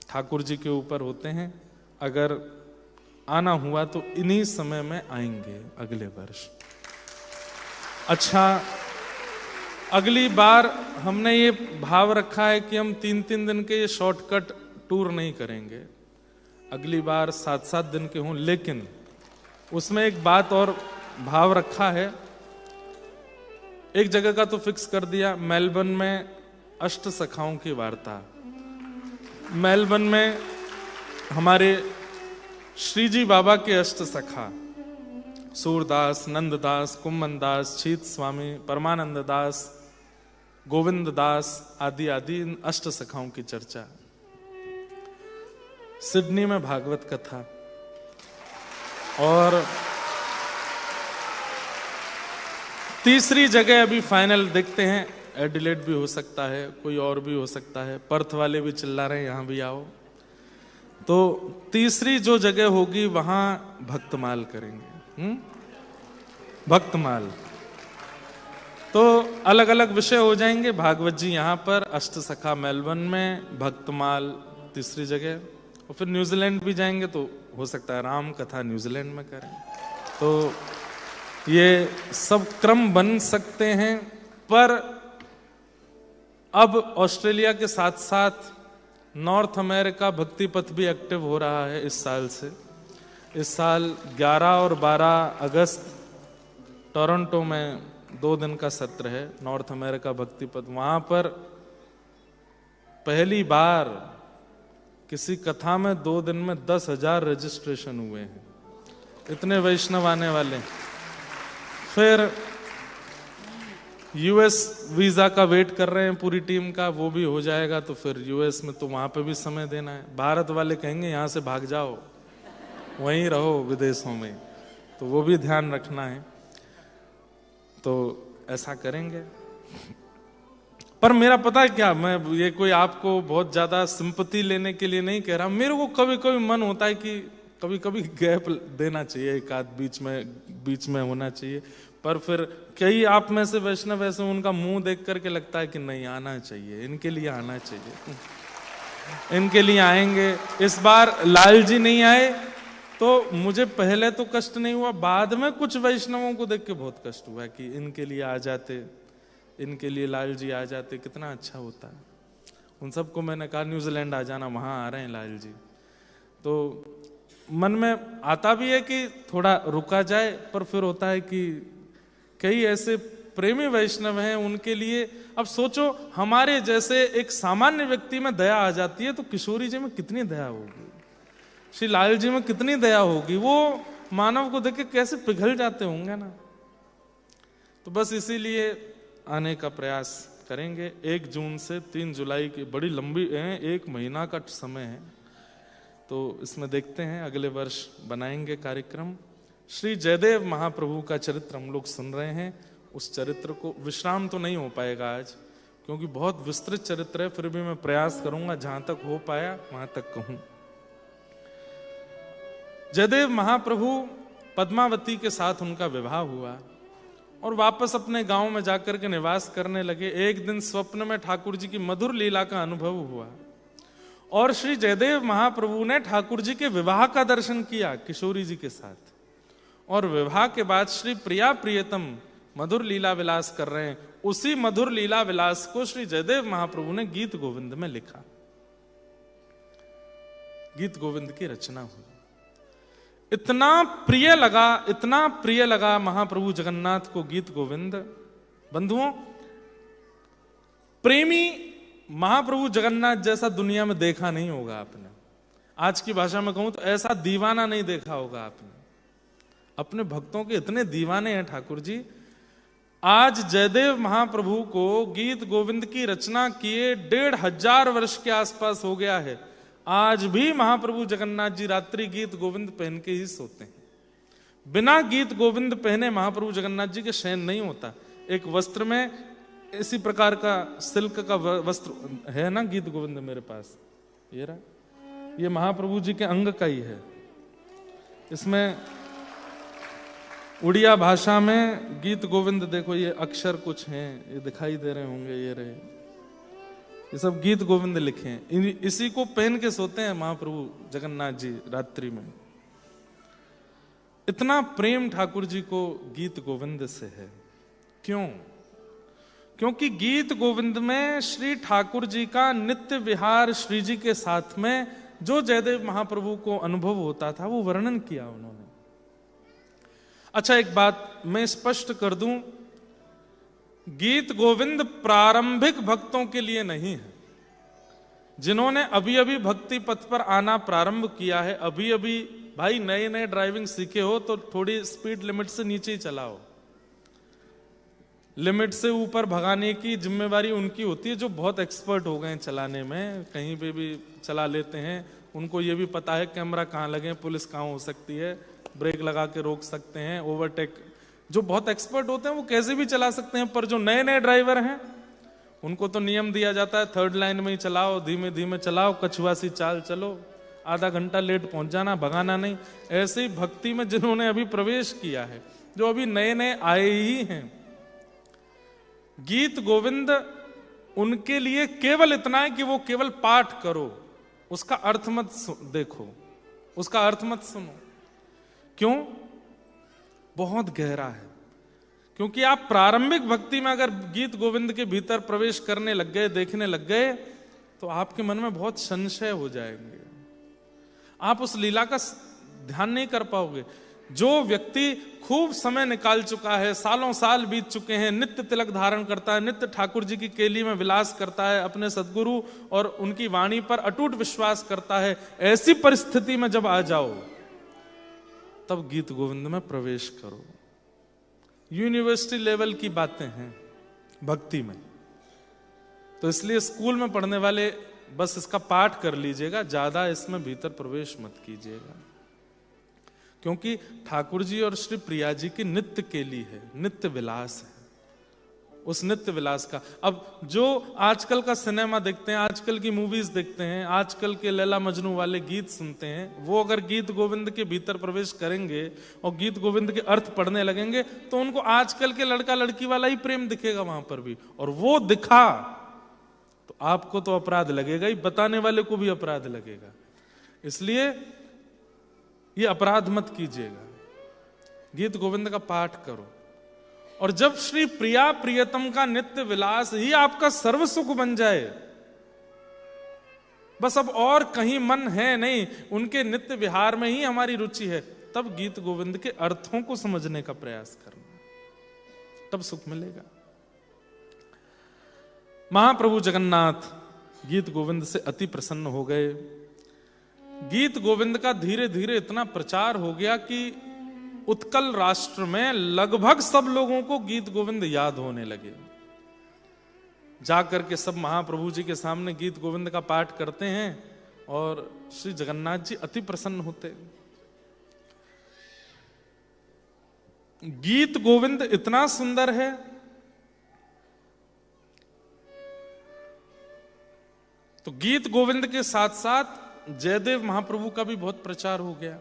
ठाकुर जी के ऊपर होते हैं। अगर आना हुआ तो इन्हीं समय में आएंगे अगले वर्ष। अच्छा, अगली बार हमने ये भाव रखा है कि हम 3-3 दिन के ये शॉर्टकट टूर नहीं करेंगे। अगली बार 7-7 दिन के हों, लेकिन उसमें एक बात और भाव रखा है। एक जगह का तो फिक्स कर दिया, मेलबर्न में अष्ट सखाओं की वार्ता। मेलबर्न में हमारे श्री जी बाबा के अष्ट सखा सूरदास, नंददास, कुम्मनदास, शीत स्वामी, परमानंद दास, गोविंद दास आदि आदि इन अष्ट सखाओं की चर्चा। सिडनी में भागवत कथा, और तीसरी जगह अभी फाइनल देखते हैं, एडिलेड भी हो सकता है, कोई और भी हो सकता है। पर्थ वाले भी चिल्ला रहे हैं यहां भी आओ। तो तीसरी जो जगह होगी वहां भक्तमाल करेंगे। भक्तमाल तो अलग अलग विषय हो जाएंगे। भागवत जी यहां पर, अष्ट सखा मेलबर्न में, भक्तमाल तीसरी जगह, और फिर न्यूजीलैंड भी जाएंगे तो हो सकता है राम कथा न्यूजीलैंड में करें। तो ये सब क्रम बन सकते हैं। पर अब ऑस्ट्रेलिया के साथ साथ नॉर्थ अमेरिका भक्ति पथ भी एक्टिव हो रहा है इस साल से। इस साल 11 और 12 अगस्त टोरंटो में 2 दिन का सत्र है नॉर्थ अमेरिका भक्ति पथ। वहां पर पहली बार किसी कथा में 2 दिन में 10,000 रजिस्ट्रेशन हुए हैं। इतने वैष्णव आने वाले। फिर यूएस वीजा का वेट कर रहे हैं पूरी टीम का, वो भी हो जाएगा तो फिर यूएस में तो वहां पे भी समय देना है। भारत वाले कहेंगे यहां से भाग जाओ, वहीं रहो विदेशों में, तो वो भी ध्यान रखना है। तो ऐसा करेंगे। पर मेरा पता है क्या, मैं ये कोई आपको बहुत ज्यादा सिंपैथी लेने के लिए नहीं कह रहा। मेरे को कभी कभी मन होता है कि कभी कभी गैप देना चाहिए, एक आध बीच में होना चाहिए। पर फिर कई आप में से वैष्णव ऐसे, उनका मुंह देख करके लगता है कि नहीं आना चाहिए, इनके लिए आना चाहिए, इनके लिए आएंगे। इस बार लाल जी नहीं आए तो मुझे पहले तो कष्ट नहीं हुआ, बाद में कुछ वैष्णवों को देख के बहुत कष्ट हुआ कि इनके लिए आ जाते, इनके लिए लाल जी आ जाते, कितना अच्छा होता है। उन सबको मैंने कहा न्यूजीलैंड आ जाना, वहां आ रहे हैं लाल जी। तो मन में आता भी है कि थोड़ा रुका जाए, पर फिर होता है कि कई ऐसे प्रेमी वैष्णव हैं, उनके लिए अब सोचो हमारे जैसे एक सामान्य व्यक्ति में दया आ जाती है तो किशोरी जी में कितनी दया होगी, श्री लाल जी में कितनी दया होगी। वो मानव को देख के कैसे पिघल जाते होंगे ना। तो बस इसीलिए आने का प्रयास करेंगे। 1 जून से 3 जुलाई की बड़ी लंबी है, 1 महीना का समय है। तो इसमें देखते हैं अगले वर्ष बनाएंगे कार्यक्रम। श्री जयदेव महाप्रभु का चरित्र हम लोग सुन रहे हैं। उस चरित्र को विश्राम तो नहीं हो पाएगा आज, क्योंकि बहुत विस्तृत चरित्र है। फिर भी मैं प्रयास करूंगा जहां तक हो पाया वहां तक कहूं। जयदेव महाप्रभु पद्मावती के साथ उनका विवाह हुआ और वापस अपने गांव में जाकर के निवास करने लगे। एक दिन स्वप्न में ठाकुर जी की मधुर लीला का अनुभव हुआ और श्री जयदेव महाप्रभु ने ठाकुर जी के विवाह का दर्शन किया किशोरी जी के साथ। और विवाह के बाद श्री प्रिया प्रियतम मधुर लीला विलास कर रहे हैं। उसी मधुर लीला विलास को श्री जयदेव महाप्रभु ने गीत गोविंद में लिखा। गीत गोविंद की रचना हुई। इतना प्रिय लगा महाप्रभु जगन्नाथ को गीत गोविंद। बंधुओं, प्रेमी महाप्रभु जगन्नाथ जैसा दुनिया में देखा नहीं होगा आपने। आज की भाषा में कहूं तो ऐसा दीवाना नहीं देखा होगा आपने। अपने भक्तों के इतने दीवाने हैं ठाकुर जी। आज जयदेव महाप्रभु को गीत गोविंद की रचना किए 1500 वर्ष के आसपास हो गया है। आज भी महाप्रभु जगन्नाथ जी रात्रि गीत गोविंद पहन के ही सोते हैं। बिना गीत गोविंद पहने महाप्रभु जगन्नाथ जी के शयन नहीं होता। एक वस्त्र में इसी प्रकार का सिल्क का वस्त्र है ना, गीत गोविंद मेरे पास ये रहा, ये महाप्रभु जी के अंग का ही है। इसमें उड़िया भाषा में गीत गोविंद देखो, ये अक्षर कुछ हैं, ये दिखाई दे रहे होंगे, ये रहे, ये सब गीत गोविंद लिखे हैं। इसी को पहन के सोते हैं महाप्रभु जगन्नाथ जी रात्रि में। इतना प्रेम ठाकुर जी को गीत गोविंद से है। क्यों? क्योंकि गीत गोविंद में श्री ठाकुर जी का नित्य विहार श्री जी के साथ में जो जयदेव महाप्रभु को अनुभव होता था वो वर्णन किया उन्होंने। अच्छा, एक बात मैं स्पष्ट कर दूं, गीत गोविंद प्रारंभिक भक्तों के लिए नहीं है। जिन्होंने अभी अभी भक्ति पथ पर आना प्रारंभ किया है, अभी अभी भाई नए नए ड्राइविंग सीखे हो तो थोड़ी स्पीड लिमिट से नीचे ही चलाओ। लिमिट से ऊपर भगाने की जिम्मेवारी उनकी होती है जो बहुत एक्सपर्ट हो गए हैं चलाने में, कहीं पे भी चला लेते हैं। उनको ये भी पता है कैमरा कहाँ लगे, पुलिस कहाँ हो सकती है, ब्रेक लगा के रोक सकते हैं, ओवरटेक। जो बहुत एक्सपर्ट होते हैं वो कैसे भी चला सकते हैं, पर जो नए नए ड्राइवर हैं उनको तो नियम दिया जाता है थर्ड लाइन में ही चलाओ, धीमे धीमे चलाओ, कछुआसी चाल चलो, आधा घंटा लेट पहुंच जाना, भगाना नहीं। ऐसे ही भक्ति में जिन्होंने अभी प्रवेश किया है, जो अभी नए नए आए ही हैं, गीत गोविंद उनके लिए केवल इतना है कि वो केवल पाठ करो, उसका अर्थ मत देखो, उसका अर्थ मत सुनो। क्यों? बहुत गहरा है। क्योंकि आप प्रारंभिक भक्ति में अगर गीत गोविंद के भीतर प्रवेश करने लग गए, देखने लग गए, तो आपके मन में बहुत संशय हो जाएंगे, आप उस लीला का ध्यान नहीं कर पाओगे। जो व्यक्ति खूब समय निकाल चुका है, सालों साल बीत चुके हैं, नित्य तिलक धारण करता है, नित्य ठाकुर जी की केली में विलास करता है, अपने सद्गुरु और उनकी वाणी पर अटूट विश्वास करता है, ऐसी परिस्थिति में जब आ जाओ तब गीत गोविंद में प्रवेश करो। यूनिवर्सिटी लेवल की बातें हैं भक्ति में, तो इसलिए स्कूल में पढ़ने वाले बस इसका पाठ कर लीजिएगा, ज्यादा इसमें भीतर प्रवेश मत कीजिएगा। क्योंकि ठाकुर जी और श्री प्रिया जी की नित्य केली है, नित्य विलास है। उस नित्य विलास का, अब जो आजकल का सिनेमा देखते हैं, आजकल की मूवीज देखते हैं, आजकल के लैला मजनू वाले गीत सुनते हैं, वो अगर गीत गोविंद के भीतर प्रवेश करेंगे और गीत गोविंद के अर्थ पढ़ने लगेंगे तो उनको आजकल के लड़का लड़की वाला ही प्रेम दिखेगा वहां पर भी। और वो दिखा तो आपको तो अपराध लगेगा ही, बताने वाले को भी अपराध लगेगा। इसलिए ये अपराध मत कीजिएगा, गीत गोविंद का पाठ करो। और जब श्री प्रिया प्रियतम का नित्य विलास ही आपका सर्व सुख बन जाए, बस अब और कहीं मन है नहीं, उनके नित्य विहार में ही हमारी रुचि है, तब गीत गोविंद के अर्थों को समझने का प्रयास करना, तब सुख मिलेगा। महाप्रभु जगन्नाथ गीत गोविंद से अति प्रसन्न हो गए। गीत गोविंद का धीरे धीरे इतना प्रचार हो गया कि उत्कल राष्ट्र में लगभग सब लोगों को गीत गोविंद याद होने लगे। जाकर के सब महाप्रभु जी के सामने गीत गोविंद का पाठ करते हैं और श्री जगन्नाथ जी अति प्रसन्न होते। गीत गोविंद इतना सुंदर है तो गीत गोविंद के साथ साथ जयदेव महाप्रभु का भी बहुत प्रचार हो गया।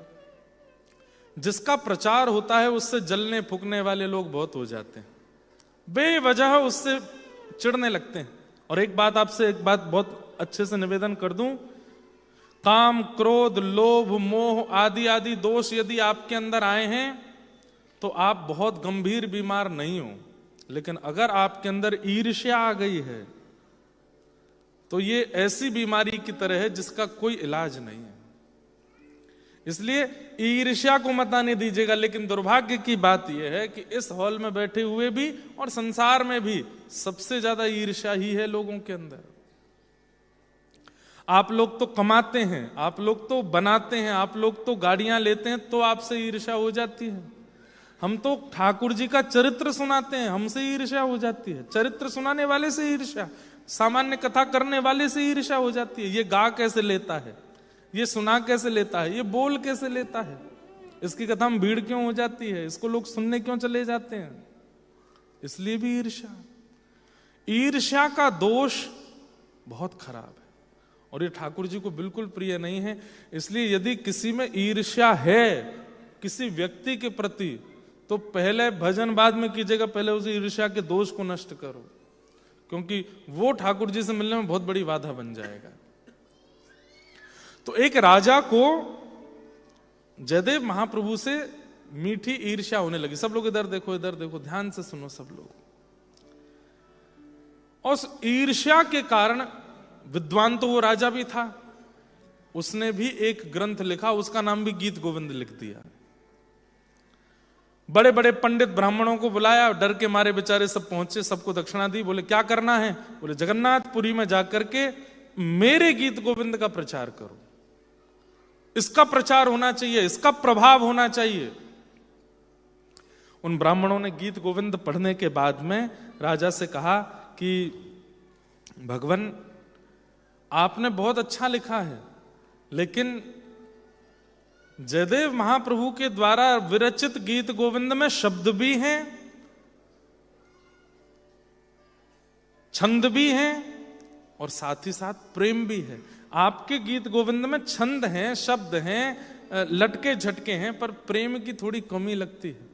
जिसका प्रचार होता है उससे जलने फूकने वाले लोग बहुत हो जाते हैं, बेवजह उससे चिढ़ने लगते हैं। और एक बात आपसे एक बात बहुत अच्छे से निवेदन कर दूं, काम क्रोध लोभ मोह आदि आदि दोष यदि आपके अंदर आए हैं तो आप बहुत गंभीर बीमार नहीं हो, लेकिन अगर आपके अंदर ईर्ष्या आ गई है तो ये ऐसी बीमारी की तरह है जिसका कोई इलाज नहीं है। इसलिए ईर्ष्या को मत आने दीजिएगा। लेकिन दुर्भाग्य की बात यह है कि इस हॉल में बैठे हुए भी और संसार में भी सबसे ज्यादा ईर्ष्या ही है लोगों के अंदर। आप लोग तो कमाते हैं, आप लोग तो बनाते हैं, आप लोग तो गाड़ियां लेते हैं, तो आपसे ईर्ष्या हो जाती है। हम तो ठाकुर जी का चरित्र सुनाते हैं, हमसे ईर्ष्या हो जाती है। चरित्र सुनाने वाले से ईर्ष्या, सामान्य कथा करने वाले से ईर्ष्या हो जाती है। ये गा कैसे लेता है, ये सुना कैसे लेता है, ये बोल कैसे लेता है, इसकी कथा में भीड़ क्यों हो जाती है, इसको लोग सुनने क्यों चले जाते हैं, इसलिए भी ईर्ष्या। ईर्ष्या का दोष बहुत खराब है और ये ठाकुर जी को बिल्कुल प्रिय नहीं है। इसलिए यदि किसी में ईर्ष्या है किसी व्यक्ति के प्रति, तो पहले भजन बाद में कीजिएगा, पहले उस ईर्ष्या के दोष को नष्ट करो, क्योंकि वो ठाकुर जी से मिलने में बहुत बड़ी बाधा बन जाएगा। तो एक राजा को जयदेव महाप्रभु से मीठी ईर्ष्या होने लगी। सब लोग इधर देखो, इधर देखो, ध्यान से सुनो सब लोग। उस ईर्ष्या के कारण, विद्वान तो वो राजा भी था, उसने भी एक ग्रंथ लिखा, उसका नाम भी गीत गोविंद लिख दिया। बड़े बड़े पंडित ब्राह्मणों को बुलाया, डर के मारे बेचारे सब पहुंचे, सबको दक्षिणा दी। बोले क्या करना है? बोले जगन्नाथपुरी में जाकर के मेरे गीत गोविंद का प्रचार करो, इसका प्रचार होना चाहिए, इसका प्रभाव होना चाहिए। उन ब्राह्मणों ने गीत गोविंद पढ़ने के बाद में राजा से कहा कि भगवान आपने बहुत अच्छा लिखा है, लेकिन जयदेव महाप्रभु के द्वारा विरचित गीत गोविंद में शब्द भी हैं, छंद भी हैं और साथ ही साथ प्रेम भी है। आपके गीत गोविंद में छंद हैं, शब्द हैं, लटके झटके हैं, पर प्रेम की थोड़ी कमी लगती है।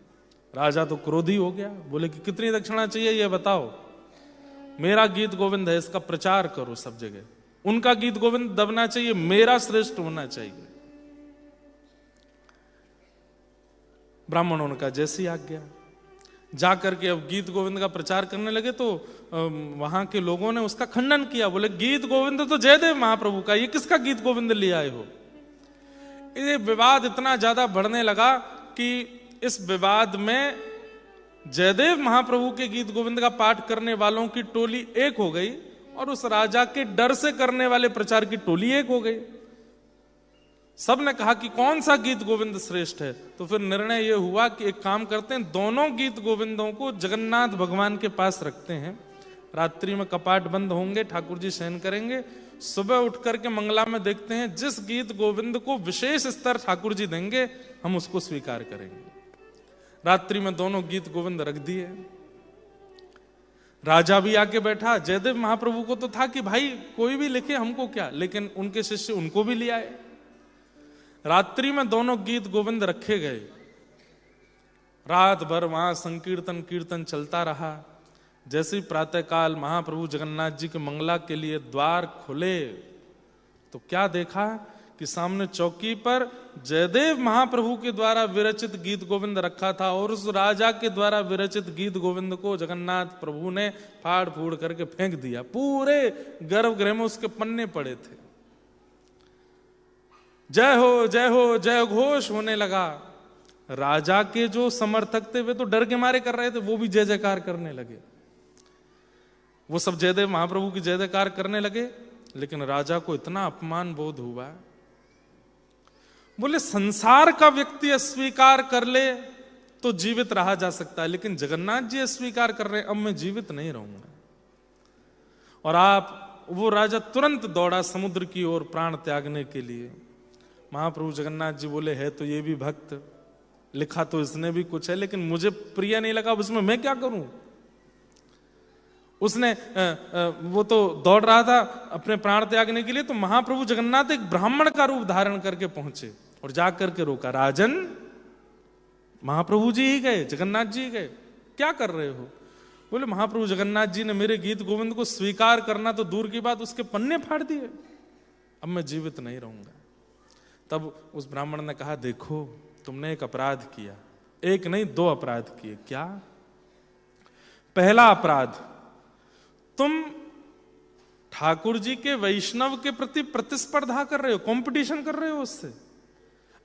राजा तो क्रोधी हो गया, बोले कि कितनी दक्षिणा चाहिए ये बताओ, मेरा गीत गोविंद है, इसका प्रचार करो सब जगह। उनका गीत गोविंद दबना चाहिए, मेरा श्रेष्ठ होना चाहिए। ब्राह्मणों ने कहा जैसी आज्ञा। जाकर के अब गीत गोविंद का प्रचार करने लगे तो वहां के लोगों ने उसका खंडन किया। बोले गीत गोविंद तो जयदेव महाप्रभु का, ये किसका गीत गोविंद ले आए हो? ये विवाद इतना ज्यादा बढ़ने लगा कि इस विवाद में जयदेव महाप्रभु के गीत गोविंद का पाठ करने वालों की टोली एक हो गई और उस राजा के डर से करने वाले प्रचार की टोली एक हो गई। सब ने कहा कि कौन सा गीत गोविंद श्रेष्ठ है। तो फिर निर्णय यह हुआ कि एक काम करते हैं, दोनों गीत गोविंदों को जगन्नाथ भगवान के पास रखते हैं। रात्रि में कपाट बंद होंगे, ठाकुर जी शयन करेंगे, सुबह उठ करके मंगला में देखते हैं, जिस गीत गोविंद को विशेष स्तर ठाकुर जी देंगे हम उसको स्वीकार करेंगे। रात्रि में दोनों गीत गोविंद रख दिए। राजा भी आके बैठा। जयदेव महाप्रभु को तो था कि भाई कोई भी लिखे हमको क्या, लेकिन उनके शिष्य उनको भी ले आए। रात्रि में दोनों गीत गोविंद रखे गए। रात भर वहां संकीर्तन कीर्तन चलता रहा। जैसे ही प्रातःकाल महाप्रभु जगन्नाथ जी के मंगला के लिए द्वार खुले तो क्या देखा कि सामने चौकी पर जयदेव महाप्रभु के द्वारा विरचित गीत गोविंद रखा था और उस राजा के द्वारा विरचित गीत गोविंद को जगन्नाथ प्रभु ने फाड़ फूड़ करके फेंक दिया। पूरे गर्भगृह में उसके पन्ने पड़े थे। जय हो जय हो जय घोष होने लगा। राजा के जो समर्थक थे वे तो डर के मारे कर रहे थे, वो भी जय जयकार करने लगे। वो सब जयदेव महाप्रभु की जय जयकार करने लगे, लेकिन राजा को इतना अपमान बोध हुआ। बोले संसार का व्यक्ति अस्वीकार कर ले तो जीवित रहा जा सकता है, लेकिन जगन्नाथ जी अस्वीकार कर रहे हैं, अब मैं जीवित नहीं रहूंगा। और वो राजा तुरंत दौड़ा समुद्र की ओर प्राण त्यागने के लिए। महाप्रभु जगन्नाथ जी बोले है तो ये भी भक्त, लिखा तो इसने भी कुछ है, लेकिन मुझे प्रिय नहीं लगा, उसमें मैं क्या करूं। उसने वो तो दौड़ रहा था अपने प्राण त्यागने के लिए, तो महाप्रभु जगन्नाथ एक ब्राह्मण का रूप धारण करके पहुंचे और जाकर के रोका। राजन, महाप्रभु जी ही गए, जगन्नाथ जी ही गए, क्या कर रहे हो? बोले महाप्रभु जगन्नाथ जी ने मेरे गीत गोविंद को स्वीकार करना तो दूर की बात, उसके पन्ने फाड़ दिए, अब मैं जीवित नहीं रहूंगा। तब उस ब्राह्मण ने कहा देखो तुमने एक अपराध किया, एक नहीं दो अपराध किए। क्या? पहला अपराध, तुम ठाकुर जी के वैष्णव के प्रति प्रतिस्पर्धा कर रहे हो, कंपटीशन कर रहे हो उससे।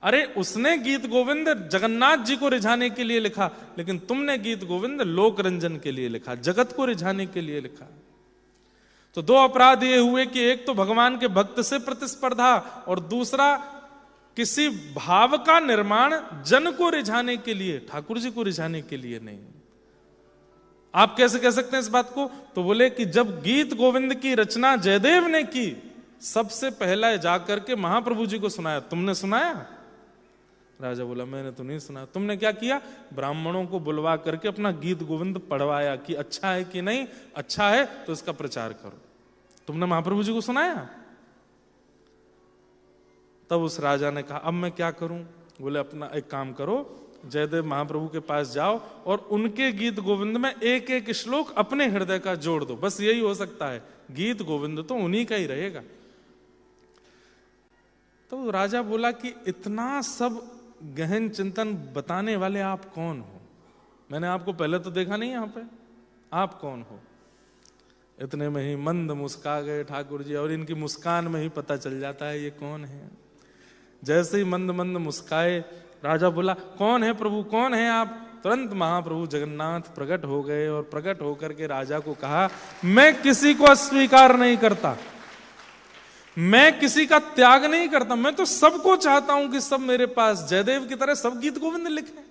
अरे उसने गीत गोविंद जगन्नाथ जी को रिझाने के लिए लिखा, लेकिन तुमने गीत गोविंद लोक रंजन के लिए लिखा, जगत को रिझाने के लिए लिखा। तो दो अपराध ये हुए कि एक तो भगवान के भक्त से प्रतिस्पर्धा और दूसरा किसी भाव का निर्माण जन को रिझाने के लिए, ठाकुर जी को रिझाने के लिए नहीं। आप कैसे कह सकते हैं इस बात को? तो बोले कि जब गीत गोविंद की रचना जयदेव ने की, सबसे पहला जाकर के महाप्रभु जी को सुनाया। तुमने सुनाया? राजा बोला मैंने तो नहीं सुना। तुमने क्या किया? ब्राह्मणों को बुलवा करके अपना गीत गोविंद पढ़वाया कि अच्छा है कि नहीं, अच्छा है तो इसका प्रचार करो। तुमने महाप्रभु जी को सुनाया? तब उस राजा ने कहा अब मैं क्या करूं? बोले अपना एक काम करो, जयदेव महाप्रभु के पास जाओ और उनके गीत गोविंद में एक एक श्लोक अपने हृदय का जोड़ दो, बस यही हो सकता है, गीत गोविंद तो उन्हीं का ही रहेगा। तो राजा बोला कि इतना सब गहन चिंतन बताने वाले आप कौन हो? मैंने आपको पहले तो देखा नहीं यहाँ पे, आप कौन हो? इतने में ही मंद मुस्का गए ठाकुर जी, और इनकी मुस्कान में ही पता चल जाता है ये कौन है। जैसे ही मंद मंद मुस्काए, राजा बोला कौन है प्रभु, कौन है आप? तुरंत महाप्रभु जगन्नाथ प्रकट हो गए और प्रकट होकर के राजा को कहा मैं किसी को अस्वीकार नहीं करता, मैं किसी का त्याग नहीं करता, मैं तो सबको चाहता हूं कि सब मेरे पास जयदेव की तरह सब गीत गोविंद लिखें,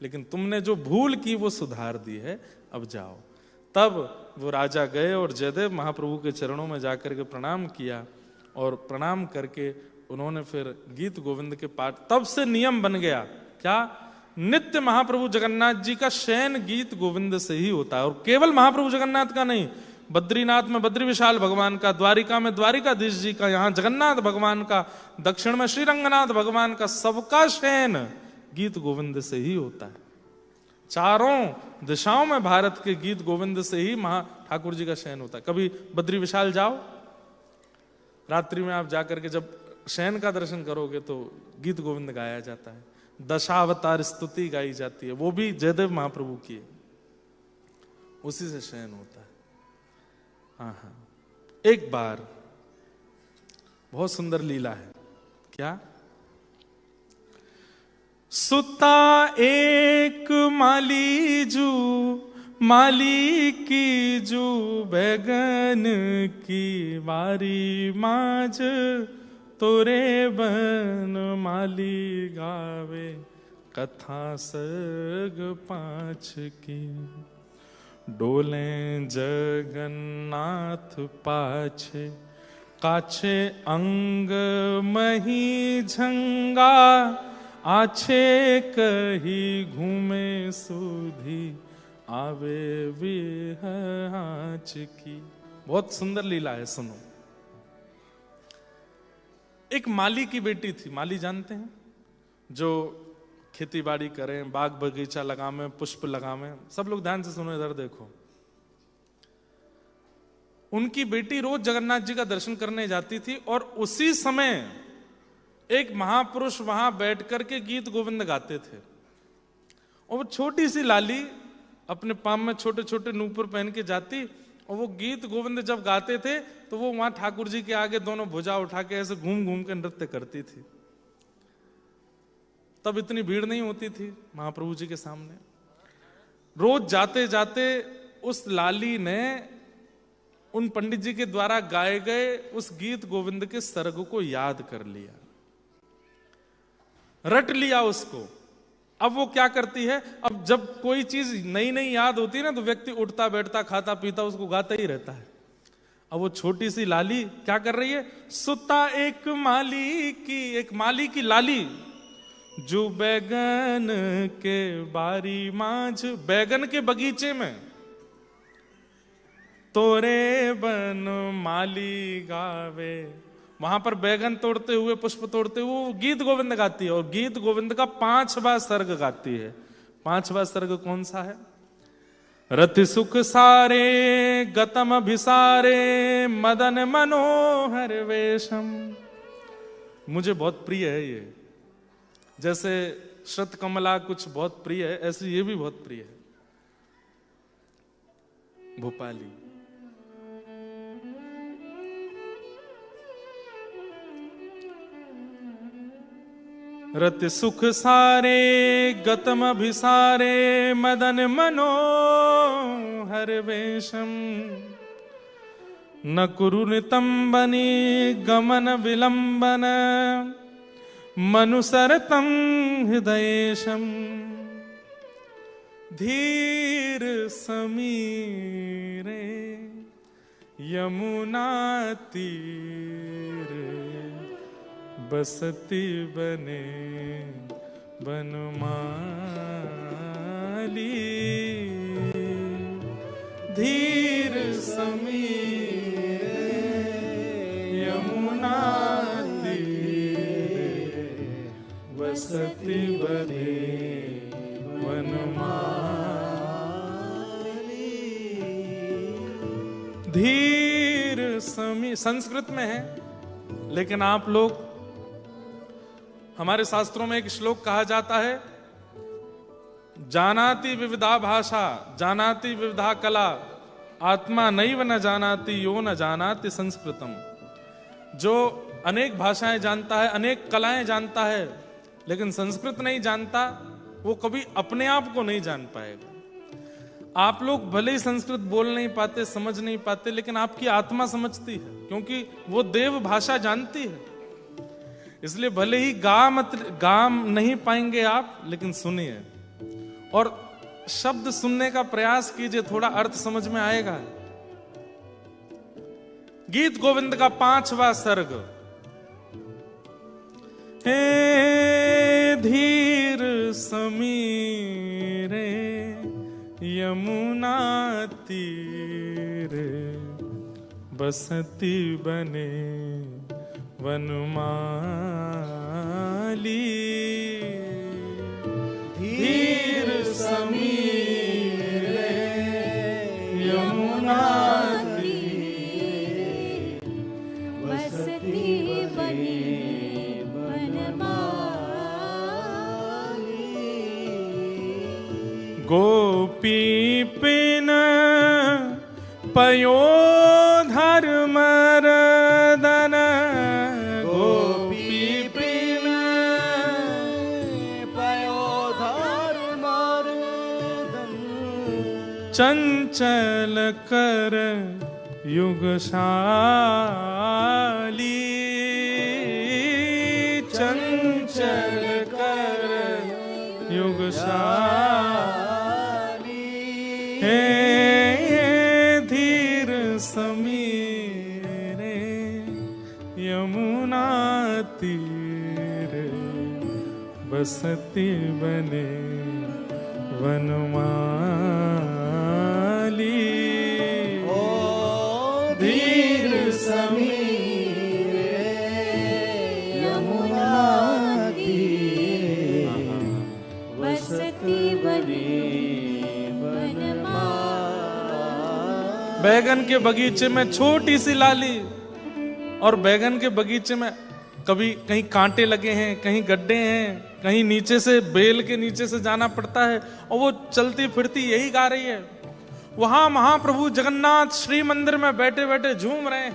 लेकिन तुमने जो भूल की वो सुधार दी है, अब जाओ। तब वो राजा गए और जयदेव महाप्रभु के चरणों में जाकर के प्रणाम किया, और प्रणाम करके उन्होंने फिर गीत गोविंद के पाठ, तब से नियम बन गया क्या, नित्य महाप्रभु जगन्नाथ जी का शयन गीत गोविंद से ही होता है। और केवल महाप्रभु जगन्नाथ का नहीं, बद्रीनाथ में बद्री विशाल भगवान का, द्वारिका में द्वारिकाधीश जी का, यहाँ जगन्नाथ भगवान का, दक्षिण में श्रीरंगनाथ भगवान का, सबका शयन गीत गोविंद से ही होता है। चारों दिशाओं में भारत के गीत गोविंद से ही महा ठाकुर जी का शयन होता है। कभी बद्री विशाल जाओ, रात्रि में आप जाकर के जब शयन का दर्शन करोगे तो गीत गोविंद गाया जाता है, दशावतार स्तुति गाई जाती है, वो भी जयदेव महाप्रभु की है, उसी से शयन होता है। हाँ, एक बार बहुत सुंदर लीला है। क्या? सुता एक माली जू, माली की जू, बैगन की बारी माज, तोरे बन माली गावे, कथा सग पाँच की, डोले जगन्नाथ पाछे, काछे अंग मही झंगा, आछे कही घूमे सुधी, आवे विहाच की। बहुत सुंदर लीला है, सुनो। एक माली की बेटी थी, माली जानते हैं, जो खेती बाड़ी करें, बाग बगीचा लगावें, पुष्प लगावें। सब लोग ध्यान से सुनो, इधर देखो। उनकी बेटी रोज जगन्नाथ जी का दर्शन करने जाती थी, और उसी समय एक महापुरुष वहां बैठ करके गीत गोविंद गाते थे, और वो छोटी सी लाली अपने पाम में छोटे छोटे नूपुर पहन के जाती, और वो गीत गोविंद जब गाते थे तो वो वहां ठाकुर जी के आगे दोनों भुजा उठा के ऐसे घूम घूम के नृत्य करती थी। तब इतनी भीड़ नहीं होती थी महाप्रभु जी के सामने। रोज जाते जाते उस लाली ने उन पंडित जी के द्वारा गाए गए उस गीत गोविंद के सर्ग को याद कर लिया, रट लिया उसको। अब वो क्या करती है, अब जब कोई चीज नई नई याद होती है ना, तो व्यक्ति उठता बैठता खाता पीता उसको गाता ही रहता है। अब वो छोटी सी लाली क्या कर रही है, सुता एक माली की लाली, जो बैगन के बारी मांझ, बैगन के बगीचे में, तोरे बन माली गावे, वहां पर बैगन तोड़ते हुए, पुष्प तोड़ते हुए वो गीत गोविंद गाती है, और गीत गोविंद का 5वां सर्ग गाती है। 5वां सर्ग कौन सा है? रति सुख सारे गतम भिसारे, मदन मनोहर वेशम। मुझे बहुत प्रिय है ये, जैसे श्रत कमला कुछ बहुत प्रिय है, ऐसे ये भी बहुत प्रिय है। भोपाली। रति सुख सारे गतम भिसारे, मदन मनोहर वेशम, न कुरु नितंबनी गमन विलंबन, मनुसरतं हृदयेशं धीर समीरे यमुना तीरे बसती बने बनमाली। धीर समीरे यमुना तीरे बसती बने बनमाली। धीर समी संस्कृत में है, लेकिन आप लोग, हमारे शास्त्रों में एक श्लोक कहा जाता है, जानाति विविधा भाषा जानाति विविधा कला आत्मा नैव न जानाति यो न जानाति संस्कृतम। जो अनेक भाषाएं जानता है, अनेक कलाएं जानता है, लेकिन संस्कृत नहीं जानता, वो कभी अपने आप को नहीं जान पाएगा। आप लोग भले ही संस्कृत बोल नहीं पाते, समझ नहीं पाते, लेकिन आपकी आत्मा समझती है, क्योंकि वो देव भाषा जानती है। इसलिए भले ही गा नहीं पाएंगे आप, लेकिन सुनिए और शब्द सुनने का प्रयास कीजिए, थोड़ा अर्थ समझ में आएगा। गीत गोविंद का 5वां सर्ग। हे धीर समीरे यमुना तीरे बसती बने वनमाली। धीर समीरे यमुना तीरे बसती बने बनमाली। गोपी पिन पयोधर मरदन। गोपी पिन पयोधर मरदन। चंचल कर युगशाली। चंचल कर युगशाली। हे धीर समीरे यमुना तीरे बसती बने वनमाली। ओ धीर समीरे यमुना तीरे बसती बने बनमाली। बैगन के बगीचे में छोटी सी लाली, और बैगन के बगीचे में कभी कहीं कांटे लगे हैं, कहीं गड्ढे हैं, कहीं नीचे से बेल के नीचे से जाना पड़ता है, और वो चलती फिरती यही गा रही है। वहां महाप्रभु जगन्नाथ श्री मंदिर में बैठे बैठे झूम रहे हैं,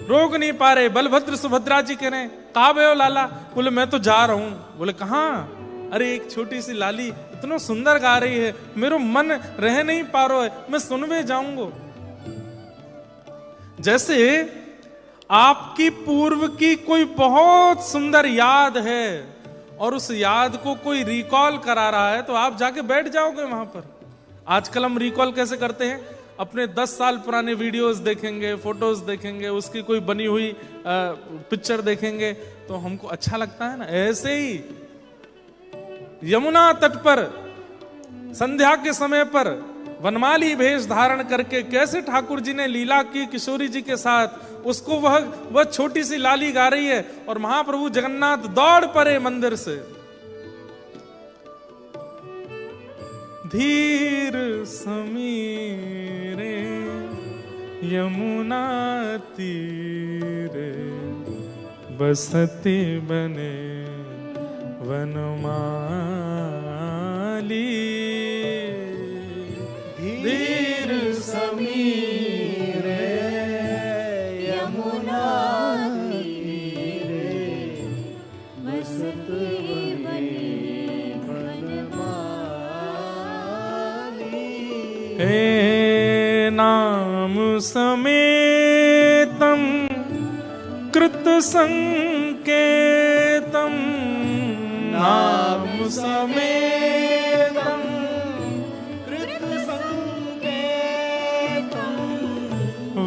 रोक नहीं पा रहे। बलभद्र सुभद्रा जी कह रहे हैं, कहाँ बे हो लाला? बोले मैं तो जा रहा हूं। बोले कहाँ? अरे एक छोटी सी लाली इतना सुंदर गा रही है, मेरा मन रह नहीं पा रहा है, मैं सुनवे जाऊंगा। जैसे आपकी पूर्व की कोई बहुत सुंदर याद है और उस याद को कोई रिकॉल करा रहा है, तो आप जाके बैठ जाओगे वहां पर। आजकल हम रिकॉल कैसे करते हैं? अपने 10 साल पुराने वीडियोस देखेंगे, फोटोज देखेंगे, उसकी कोई बनी हुई पिक्चर देखेंगे तो हमको अच्छा लगता है ना। ऐसे ही यमुना तट पर संध्या के समय पर वनमाली वेश धारण करके कैसे ठाकुर जी ने लीला की किशोरी जी के साथ, उसको वह छोटी सी लाली गा रही है, और महाप्रभु जगन्नाथ दौड़ पड़े मंदिर से। धीर समीरे यमुना तीरे बसती बने वनमाली। धीर समीरे यमुना तीरे बसती बने बनमाली। हे नाम समेतम कृत संकेतम नाम समेतम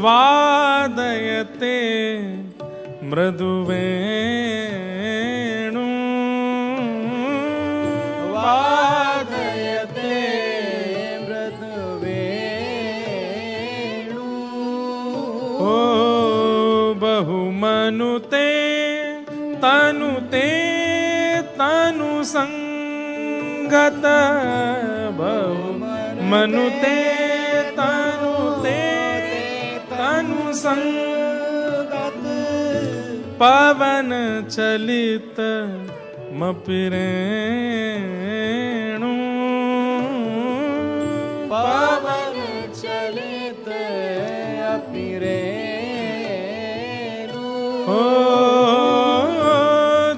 वादयते मृदुवेणु वादयते मृदुवेणु ओ बहुमनुते तनुते तनु संगत बहुमनुते तनुते तनु संगत पवन चलित मपिरेणु पवन चलित अपिरेणु ओ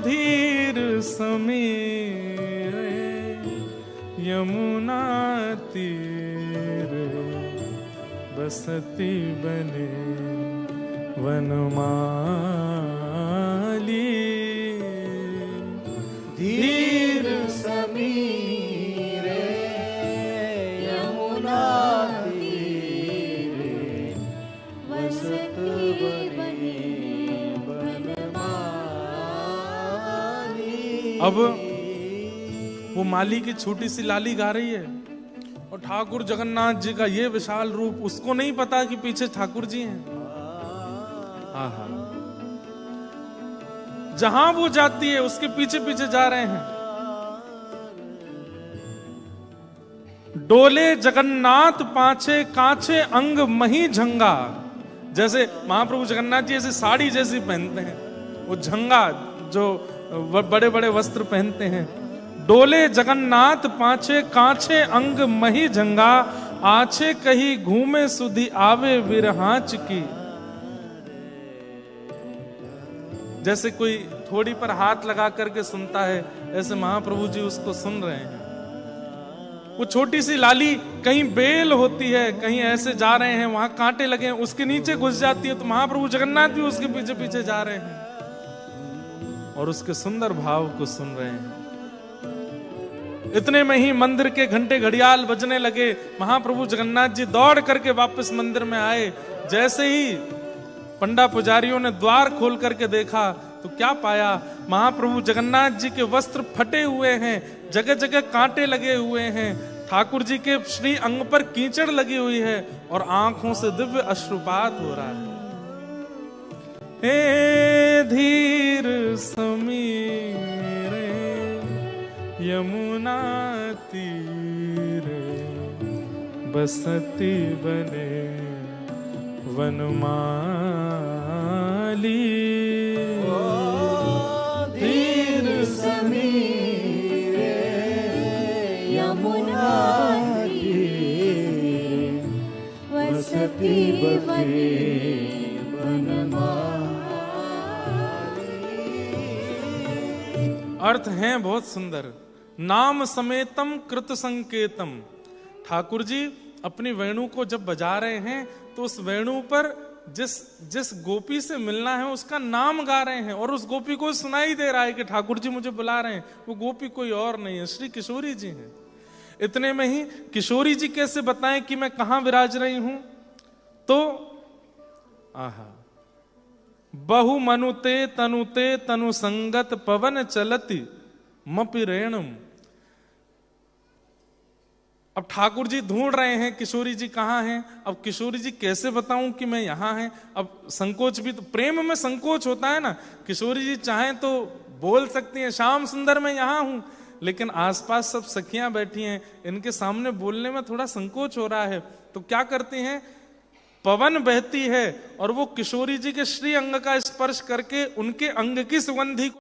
धीर समीरे यमुना तीरे बसती बने वनमाली धीर समीरे यमुना तीरे वसत बने वनमाली। अब वो माली की छोटी सी लाली गा रही है और ठाकुर जगन्नाथ जी का ये विशाल रूप, उसको नहीं पता कि पीछे ठाकुर जी हैं। आहा, जहां वो जाती है उसके पीछे पीछे जा रहे हैं। डोले जगन्नाथ पाछे काछे अंग मही झंगा। जैसे महाप्रभु जगन्नाथ जी ऐसे साड़ी जैसी पहनते हैं, वो झंगा जो बड़े बड़े वस्त्र पहनते हैं। डोले जगन्नाथ पाछे काछे अंग मही झंगा, आछे कही घूमे सुधी आवे विरहांच की। जैसे कोई थोड़ी पर हाथ लगा करके सुनता है, ऐसे महाप्रभु जी उसको सुन रहे हैं। वो छोटी सी लाली कहीं बेल होती है, कहीं ऐसे जा रहे हैं, वहां कांटे लगे हैं, उसके नीचे घुस जाती है, तो महाप्रभु जगन्नाथ भी उसके पीछे पीछे जा रहे हैं और उसके सुंदर भाव को सुन रहे हैं। इतने में ही मंदिर के घंटे घड़ियाल बजने लगे। महाप्रभु जगन्नाथ जी दौड़ करके वापस मंदिर में आए। जैसे ही पंडा पुजारियों ने द्वार खोल करके देखा तो क्या पाया, महाप्रभु जगन्नाथ जी के वस्त्र फटे हुए हैं, जगह जगह कांटे लगे हुए हैं, ठाकुर जी के श्री अंग पर कीचड़ लगी हुई है और आंखों से दिव्य अश्रुपात हो रहा है। हे धीर समीरे यमुना तीरे बसती बने वनमाली। धीर समीरे यमुना तीरे वसती बने वनमाली। अर्थ हैं बहुत सुंदर। नाम समेतम कृत संकेतम। ठाकुर जी अपनी वेणु को जब बजा रहे हैं तो उस वेणु पर जिस गोपी से मिलना है उसका नाम गा रहे हैं और उस गोपी को सुनाई दे रहा है कि ठाकुर जी मुझे बुला रहे हैं। वो गोपी कोई और नहीं है, श्री किशोरी जी हैं। इतने में ही किशोरी जी कैसे बताएं कि मैं कहां विराज रही हूं, तो आहा, बहु मनुते तनुते तनु संगत पवन चलती मपिरेणुम। अब ठाकुर जी ढूंढ रहे हैं किशोरी जी कहाँ हैं। अब किशोरी जी कैसे बताऊं कि मैं यहां हैं। अब संकोच भी तो, प्रेम में संकोच होता है ना। किशोरी जी चाहें तो बोल सकती हैं श्याम सुंदर मैं यहां हूं, लेकिन आसपास सब सखियां बैठी हैं, इनके सामने बोलने में थोड़ा संकोच हो रहा है। तो क्या करती हैं, पवन बहती है और वो किशोरी जी के श्री अंग का स्पर्श करके उनके अंग की सुगंधी